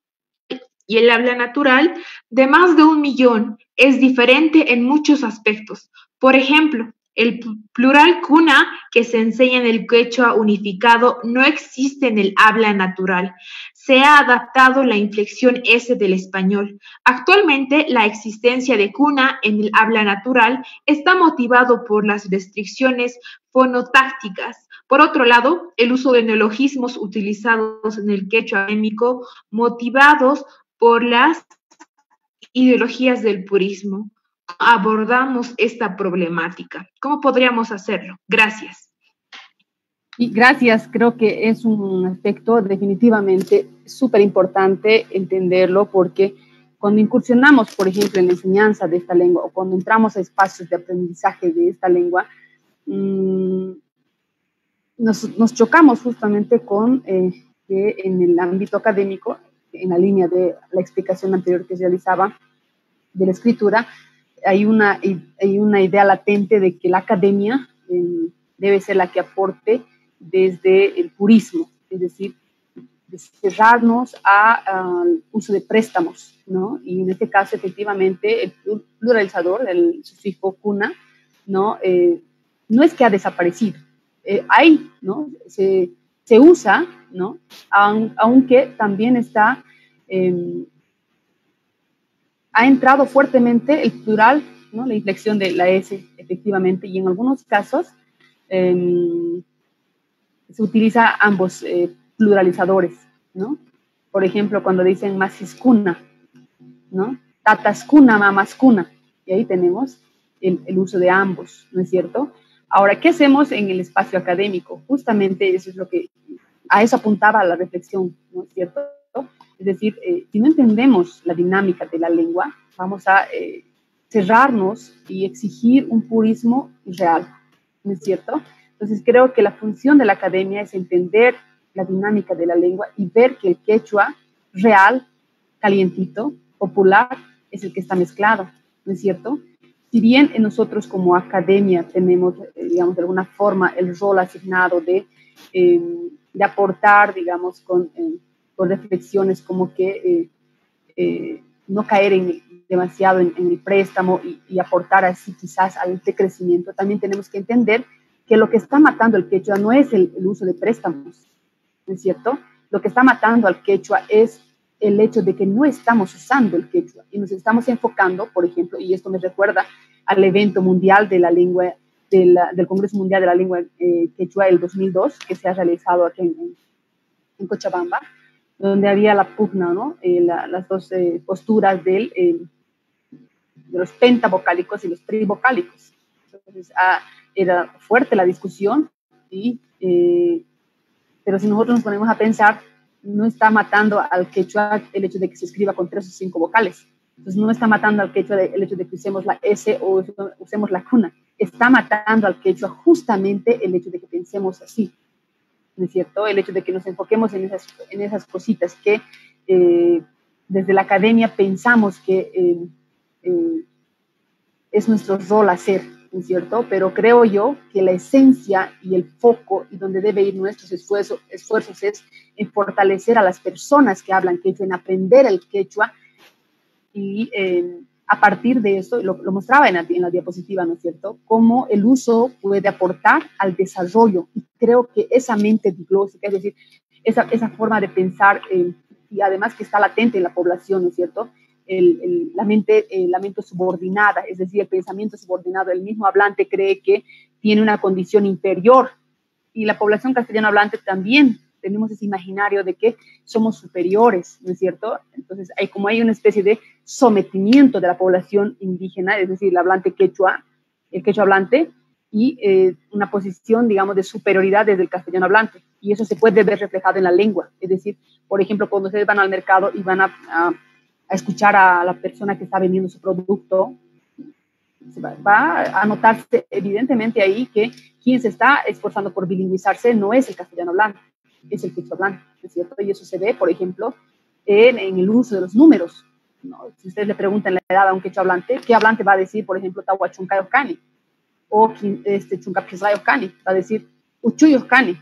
de más de 1 millón es diferente en muchos aspectos. Por ejemplo, el plural cuna que se enseña en el quechua unificado no existe en el habla natural. Se ha adaptado la inflexión S del español. Actualmente, la existencia de cuna en el habla natural está motivado por las restricciones fonotácticas. Por otro lado, el uso de neologismos utilizados en el quechua académico motivados por las ideologías del purismo. Abordamos esta problemática. ¿Cómo podríamos hacerlo? Gracias. Y gracias, creo que es un aspecto definitivamente súper importante entenderlo porque cuando incursionamos, por ejemplo, en la enseñanza de esta lengua o cuando entramos a espacios de aprendizaje de esta lengua, nos chocamos justamente con que en el ámbito académico, en la línea de la explicación anterior que realizaba de la escritura, hay una idea latente de que la academia debe ser la que aporte desde el purismo, es decir, de cerrarnos al uso de préstamos, ¿no? Y en este caso, efectivamente, el pluralizador, el sufijo cuna, ¿no? No es que ha desaparecido, hay, ¿no? Se usa, ¿no? Aunque también está, ha entrado fuertemente el plural, ¿no? La inflexión de la S, efectivamente, y en algunos casos se utiliza ambos pluralizadores, ¿no? Por ejemplo, cuando dicen masiskuna, ¿no? Tataskuna, mamaskuna, y ahí tenemos el uso de ambos, ¿no es cierto? Ahora, ¿qué hacemos en el espacio académico? Justamente eso es lo que, a eso apuntaba la reflexión, ¿no es cierto? Es decir, si no entendemos la dinámica de la lengua, vamos a cerrarnos y exigir un purismo irreal, ¿no es cierto? Entonces creo que la función de la academia es entender la dinámica de la lengua y ver que el quechua real, calientito, popular, es el que está mezclado, ¿no es cierto? Si bien nosotros como academia tenemos, digamos, de alguna forma el rol asignado de aportar, digamos, con reflexiones como que no caer demasiado en el préstamo y aportar así quizás al decrecimiento, también tenemos que entender que lo que está matando el quechua no es el uso de préstamos, ¿no es cierto? Lo que está matando al quechua es el hecho de que no estamos usando el quechua y nos estamos enfocando, por ejemplo, y esto me recuerda al evento mundial de la lengua, del Congreso Mundial de la Lengua Quechua del 2002, que se ha realizado aquí en Cochabamba, donde había la pugna, ¿no? Las dos posturas de los pentavocálicos y los trivocálicos. Entonces, era fuerte la discusión, pero si nosotros nos ponemos a pensar, no está matando al quechua el hecho de que se escriba con 3 o 5 vocales. Entonces, no está matando al quechua el hecho de que usemos la S o usemos la cuna. Está matando al quechua justamente el hecho de que pensemos así, ¿no es cierto? El hecho de que nos enfoquemos en esas cositas que desde la academia pensamos que es nuestro rol hacer, ¿no es cierto? Pero creo yo que la esencia y el foco y donde debe ir nuestros esfuerzos es en fortalecer a las personas que hablan quechua, en aprender el quechua y a partir de eso, lo mostraba en la diapositiva, ¿no es cierto?, cómo el uso puede aportar al desarrollo. Y creo que esa mente diglósica, es decir, esa forma de pensar, y además que está latente en la población, ¿no es cierto?, la mente subordinada, es decir, el pensamiento subordinado. El mismo hablante cree que tiene una condición inferior y la población castellano hablante también tenemos ese imaginario de que somos superiores, ¿no es cierto? Entonces, hay una especie de sometimiento de la población indígena, es decir, el hablante quechua, el quechua hablante, y una posición, digamos, de superioridad desde el castellano hablante. Y eso se puede ver reflejado en la lengua. Es decir, por ejemplo, cuando ustedes van al mercado y van a escuchar a la persona que está vendiendo su producto, va a notarse evidentemente ahí que quien se está esforzando por bilingüizarse no es el castellano hablante, es el quechua hablante, ¿es cierto? Y eso se ve, por ejemplo, en el uso de los números, ¿no? Si ustedes le preguntan la edad a un quechua hablante, ¿qué hablante va a decir, por ejemplo, Tahuachuncayo Cani? O Chuncapizayo Cani, va a decir Uchuyos Cani,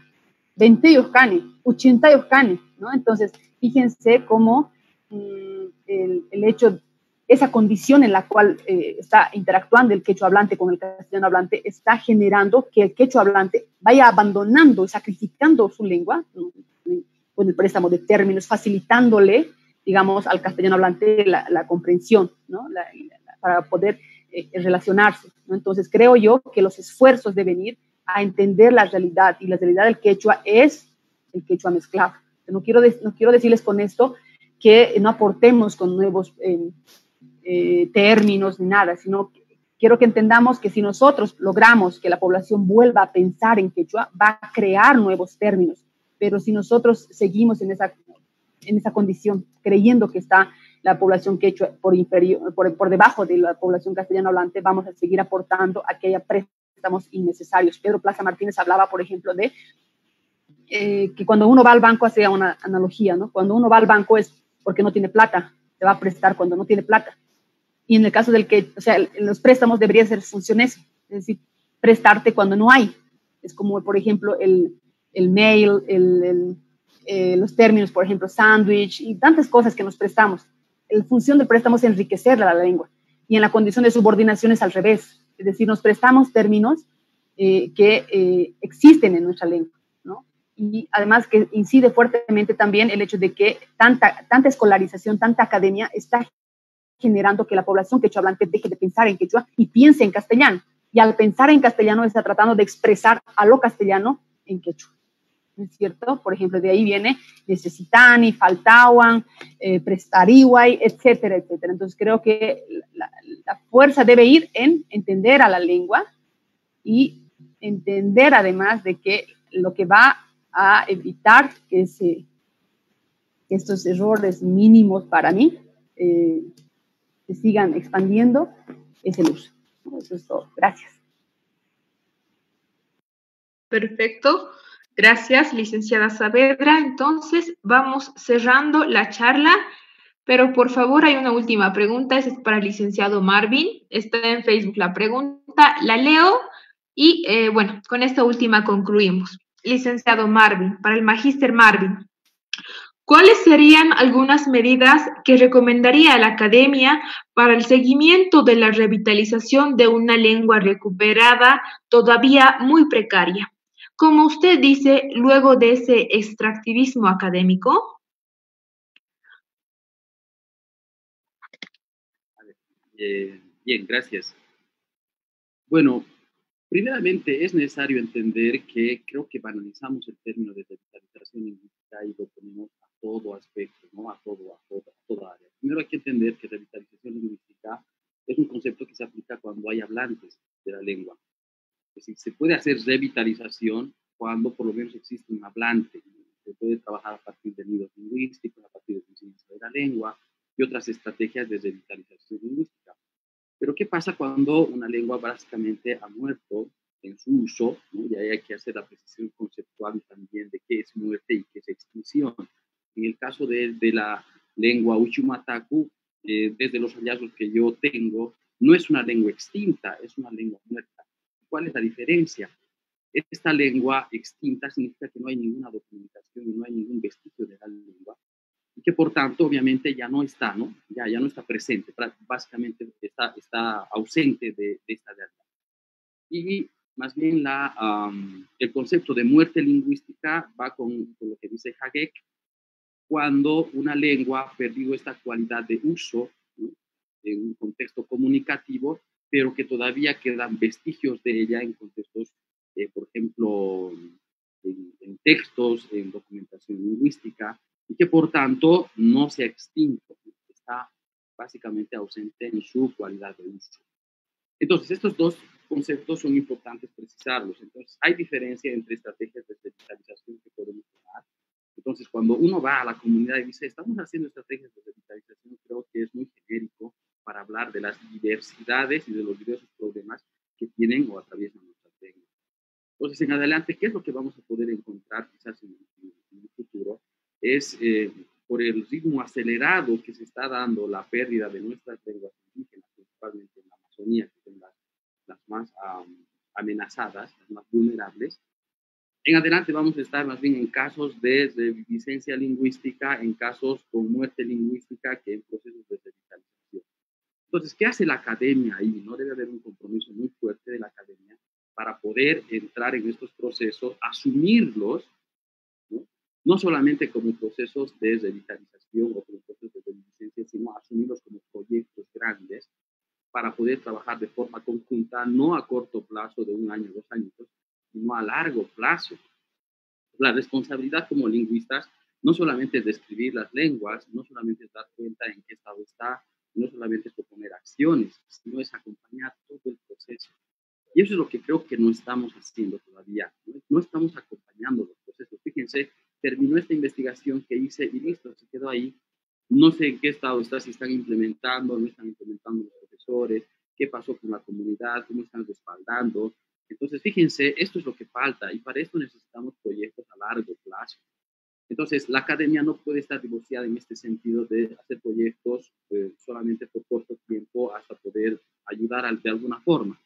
Venteyos Cani, Uchintayos Cani, ¿no? Entonces, fíjense cómo el hecho, esa condición en la cual está interactuando el quechua hablante con el castellano hablante está generando que el quechua hablante vaya abandonando, sacrificando su lengua, ¿no?, con el préstamo de términos, facilitándole, digamos, al castellano hablante la comprensión, ¿no?, para poder relacionarse, ¿no? Entonces, creo yo que los esfuerzos deben ir a entender la realidad, y la realidad del quechua es el quechua mezclado. No quiero decirles con esto que no aportemos con nuevos términos ni nada, sino que quiero que entendamos que si nosotros logramos que la población vuelva a pensar en quechua, va a crear nuevos términos. Pero si nosotros seguimos en esa condición, creyendo que está la población quechua por debajo de la población castellano hablante, vamos a seguir aportando a que haya préstamos innecesarios. Pedro Plaza Martínez hablaba, por ejemplo, de que cuando uno va al banco, hacía una analogía, ¿no? Cuando uno va al banco es porque no tiene plata, te va a prestar cuando no tiene plata. Y en el caso del que, o sea, los préstamos deberían ser función esa, es decir, prestarte cuando no hay. Es como, por ejemplo, el mail, los términos, por ejemplo, sándwich y tantas cosas que nos prestamos. La función del préstamo es enriquecer la lengua, y en la condición de subordinación es al revés, es decir, nos prestamos términos que existen en nuestra lengua, ¿no? Y además que incide fuertemente también el hecho de que tanta escolarización, tanta academia está generando que la población quechua hablante deje de pensar en quechua y piense en castellano. Y al pensar en castellano está tratando de expresar a lo castellano en quechua. ¿No es cierto? Por ejemplo, de ahí viene necesitani, faltawan, prestariway, etcétera, etcétera. Entonces creo que la fuerza debe ir en entender a la lengua y entender además de que lo que va a evitar que estos errores mínimos para mí se sigan expandiendo es el uso. Eso es todo. Gracias. Perfecto. Gracias, licenciada Saavedra. Entonces, vamos cerrando la charla, pero por favor hay una última pregunta. Esa es para el licenciado Marvin. Está en Facebook la pregunta. La leo y, bueno, con esta última concluimos. Licenciado Marvin, para el magíster Marvin, ¿cuáles serían algunas medidas que recomendaría a la academia para el seguimiento de la revitalización de una lengua recuperada todavía muy precaria? Como usted dice, luego de ese extractivismo académico. Bien, gracias. Bueno, primeramente es necesario entender que creo que banalizamos el término de revitalización lingüística y lo ponemos a todo aspecto, ¿no? A toda área. Primero hay que entender que revitalización lingüística es un concepto que se aplica cuando hay hablantes de la lengua. Es decir, se puede hacer revitalización cuando por lo menos existe un hablante. Se puede trabajar a partir de nidos lingüísticos, a partir de conciencia de la lengua y otras estrategias de revitalización lingüística. Pero ¿qué pasa cuando una lengua básicamente ha muerto en su uso, ¿no? Y ahí hay que hacer la precisión conceptual también de qué es muerte y qué es extinción. En el caso de la lengua Uchumatacu, desde los hallazgos que yo tengo, no es una lengua extinta, es una lengua muerta. ¿Cuál es la diferencia? Esta lengua extinta significa que no hay ninguna documentación y no hay ningún vestigio de la lengua, y que por tanto obviamente ya no está, ¿no? Ya no está presente, básicamente está ausente de esta realidad. Y más bien el concepto de muerte lingüística va con lo que dice Hagek, cuando una lengua ha perdido esta cualidad de uso, ¿no? En un contexto comunicativo, pero que todavía quedan vestigios de ella en contextos, por ejemplo, en textos, en documentación lingüística, y que por tanto no se ha extinto, está básicamente ausente en su cualidad de uso. Entonces, estos dos conceptos son importantes precisarlos. Entonces, hay diferencia entre estrategias de revitalización que podemos tomar. Entonces, cuando uno va a la comunidad y dice, estamos haciendo estrategias de revitalización, creo que es muy genérico para hablar de las diversidades y de los diversos problemas que tienen o atraviesan nuestras lenguas. Entonces, en adelante, ¿qué es lo que vamos a poder encontrar quizás en el futuro? Es por el ritmo acelerado que se está dando la pérdida de nuestras lenguas indígenas, principalmente en la Amazonía, que son las más amenazadas, las más vulnerables. En adelante vamos a estar más bien en casos de reviviscencia lingüística, en casos con muerte lingüística, que en procesos de revitalización. Entonces, ¿qué hace la academia ahí? No debe haber un compromiso muy fuerte de la academia para poder entrar en estos procesos, asumirlos, no solamente como procesos de revitalización o como procesos de reviviscencia, sino asumirlos como proyectos grandes para poder trabajar de forma conjunta, no a corto plazo de 1 año, 2 años, sino a largo plazo. La responsabilidad como lingüistas no solamente es describir las lenguas, no solamente es dar cuenta en qué estado está, no solamente es proponer acciones, sino es acompañar todo el proceso. Y eso es lo que creo que no estamos haciendo todavía. No estamos acompañando los procesos. Fíjense, terminó esta investigación que hice y listo, se quedó ahí. No sé en qué estado está, si están implementando, no están implementando los profesores, qué pasó con la comunidad, cómo están respaldando. Entonces, fíjense, esto es lo que falta y para esto necesitamos proyectos a largo plazo. Entonces, la academia no puede estar divorciada en este sentido de hacer proyectos solamente por corto tiempo hasta poder ayudar de alguna forma.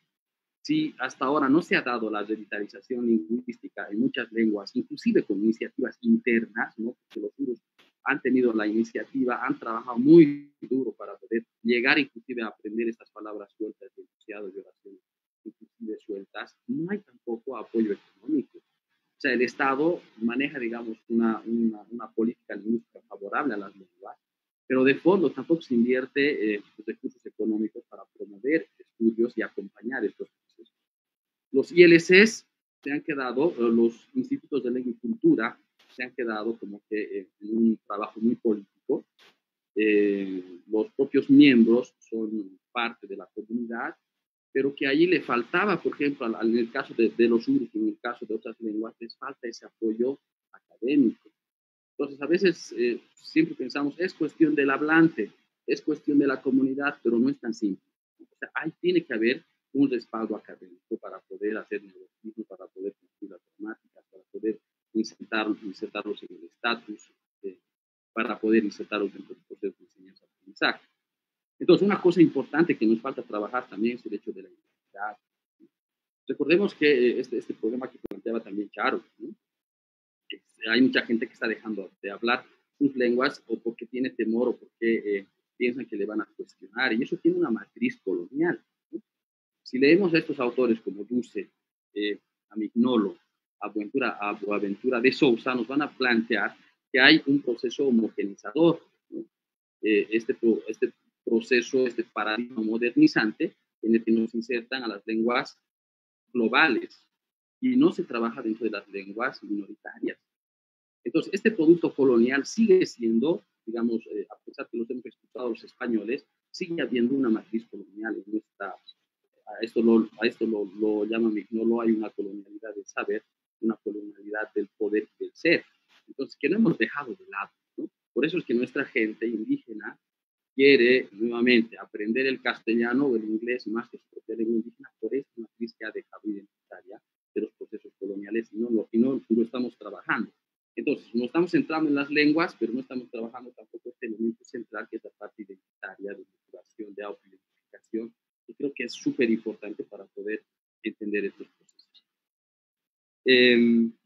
si hasta ahora no se ha dado la revitalización lingüística en muchas lenguas, inclusive con iniciativas internas, ¿no? Porque los urus han tenido la iniciativa, han trabajado muy duro para poder llegar inclusive a aprender estas palabras sueltas de enunciados y oraciones, inclusive sueltas, no hay tampoco apoyo económico. O sea, el Estado maneja, digamos, una política lingüística favorable a las lenguas, pero de fondo tampoco se invierte recursos económicos para promover estudios y acompañar estos procesos. Los ILCs se han quedado, los institutos de lengua y cultura se han quedado como que en un trabajo muy político. Los propios miembros son parte de la comunidad, pero que allí le faltaba, por ejemplo, en el caso de los urus, en el caso de otras lenguas, les falta ese apoyo académico. Entonces, a veces siempre pensamos, es cuestión del hablante, es cuestión de la comunidad, pero no es tan simple. O sea, ahí tiene que haber un respaldo académico para poder hacer neologismos, para poder construir las gramáticas, para poder insertarlos en el estatus, para poder insertarlos dentro del proceso de enseñanza-aprendizaje. Entonces, una cosa importante que nos falta trabajar también es el hecho de la identidad. Recordemos que este problema que planteaba también Charo, ¿no? Hay mucha gente que está dejando de hablar sus lenguas o porque tiene temor o porque piensan que le van a cuestionar, y eso tiene una matriz colonial, ¿no? Si leemos a estos autores como Dussel, a Mignolo, a Boaventura de Sousa, nos van a plantear que hay un proceso homogenizador, ¿no? Este proceso, este paradigma modernizante en el que nos insertan a las lenguas globales y no se trabaja dentro de las lenguas minoritarias. Entonces, este producto colonial sigue siendo, digamos, a pesar que los hemos expulsado los españoles, sigue habiendo una matriz colonial en nuestra, a esto lo llama Mignolo, hay una colonialidad del saber, una colonialidad del poder y del ser. Entonces, que no hemos dejado de lado, ¿no? Por eso es que nuestra gente indígena quiere nuevamente aprender el castellano o el inglés más que su propia lengua indígena por esta matriz que ha dejado identitaria de los procesos coloniales y no lo estamos trabajando. Entonces, no estamos centrando en las lenguas, pero no estamos trabajando tampoco este elemento central que es la parte identitaria, de motivación, de autoidentificación, y creo que es súper importante para poder entender estos procesos.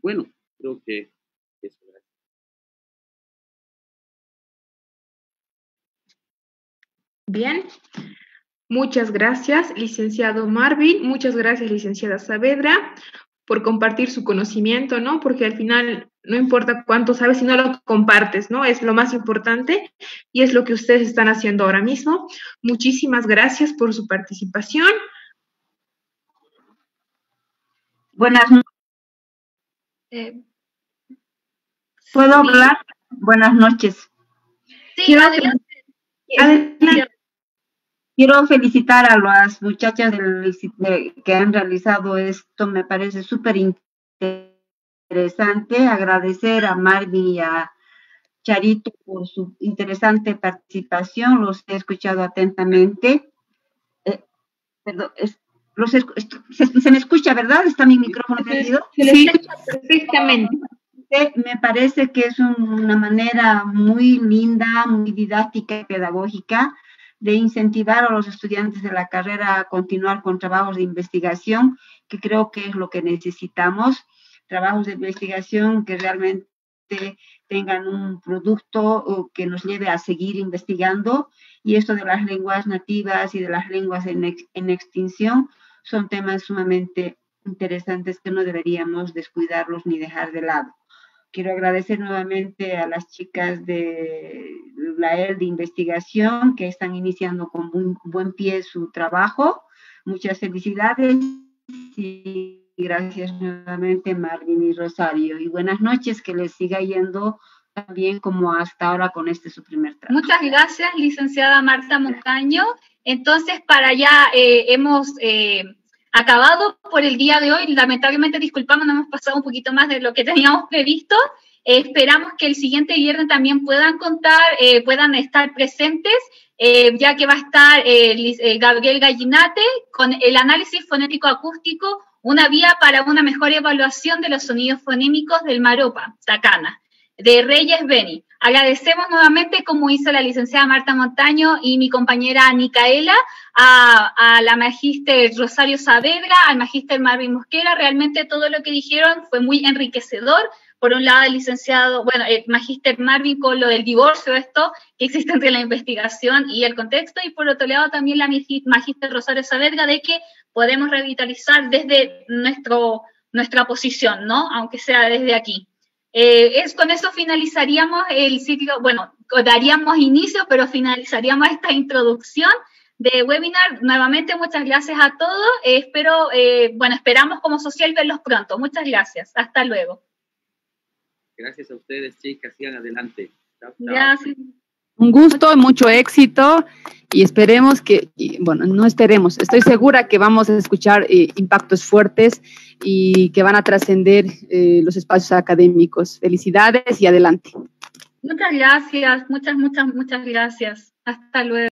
Bueno, creo que eso. Gracias. Bien, muchas gracias, licenciado Marvin, muchas gracias, licenciada Saavedra, por compartir su conocimiento, ¿no? Porque al final no importa cuánto sabes si no lo compartes, ¿no? Es lo más importante y es lo que ustedes están haciendo ahora mismo. Muchísimas gracias por su participación. Buenas noches. ¿Puedo hablar? Buenas noches. Sí, adelante. Quiero felicitar a las muchachas que han realizado esto, me parece súper interesante. Agradecer a Marvin y a Charito por su interesante participación, los he escuchado atentamente. Perdón, se me escucha, ¿verdad? ¿Está mi micrófono prendido? Sí, perfectamente. Me parece que es una manera muy linda, muy didáctica y pedagógica de incentivar a los estudiantes de la carrera a continuar con trabajos de investigación, que creo que es lo que necesitamos, trabajos de investigación que realmente tengan un producto que nos lleve a seguir investigando, y esto de las lenguas nativas y de las lenguas en extinción son temas sumamente interesantes que no deberíamos descuidarlos ni dejar de lado. Quiero agradecer nuevamente a las chicas de la EL de investigación que están iniciando con buen pie su trabajo. Muchas felicidades y gracias nuevamente Marvin y Rosario. Y buenas noches, que les siga yendo también como hasta ahora con este su primer trabajo. Muchas gracias, licenciada Marta Montaño. Entonces, para ya hemos acabado por el día de hoy. Lamentablemente, disculpamos, nos hemos pasado un poquito más de lo que teníamos previsto. Esperamos que el siguiente viernes también puedan estar presentes, ya que va a estar Gabriel Gallinate con el análisis fonético acústico, una vía para una mejor evaluación de los sonidos fonémicos del Maropa, Tacana, de Reyes Beni. Agradecemos nuevamente, como hizo la licenciada Marta Montaño y mi compañera Micaela, a la magíster Rosario Saavedra, al magíster Marvin Mosquera. Realmente todo lo que dijeron fue muy enriquecedor. Por un lado, el licenciado, bueno, el magíster Marvin con lo del divorcio, esto que existe entre la investigación y el contexto, y por otro lado también la magíster Rosario Saavedra, de que podemos revitalizar desde nuestra posición, ¿no? Aunque sea desde aquí. Con eso finalizaríamos el ciclo, bueno, daríamos inicio, pero finalizaríamos esta introducción de webinar. Nuevamente, muchas gracias a todos. Esperamos como social verlos pronto. Muchas gracias. Hasta luego. Gracias a ustedes, chicas. Sigan adelante. Chao, chao. Gracias. Un gusto, mucho éxito y esperemos no esperemos, estoy segura que vamos a escuchar impactos fuertes y que van a trascender los espacios académicos. Felicidades y adelante. Muchas gracias, muchas gracias. Hasta luego.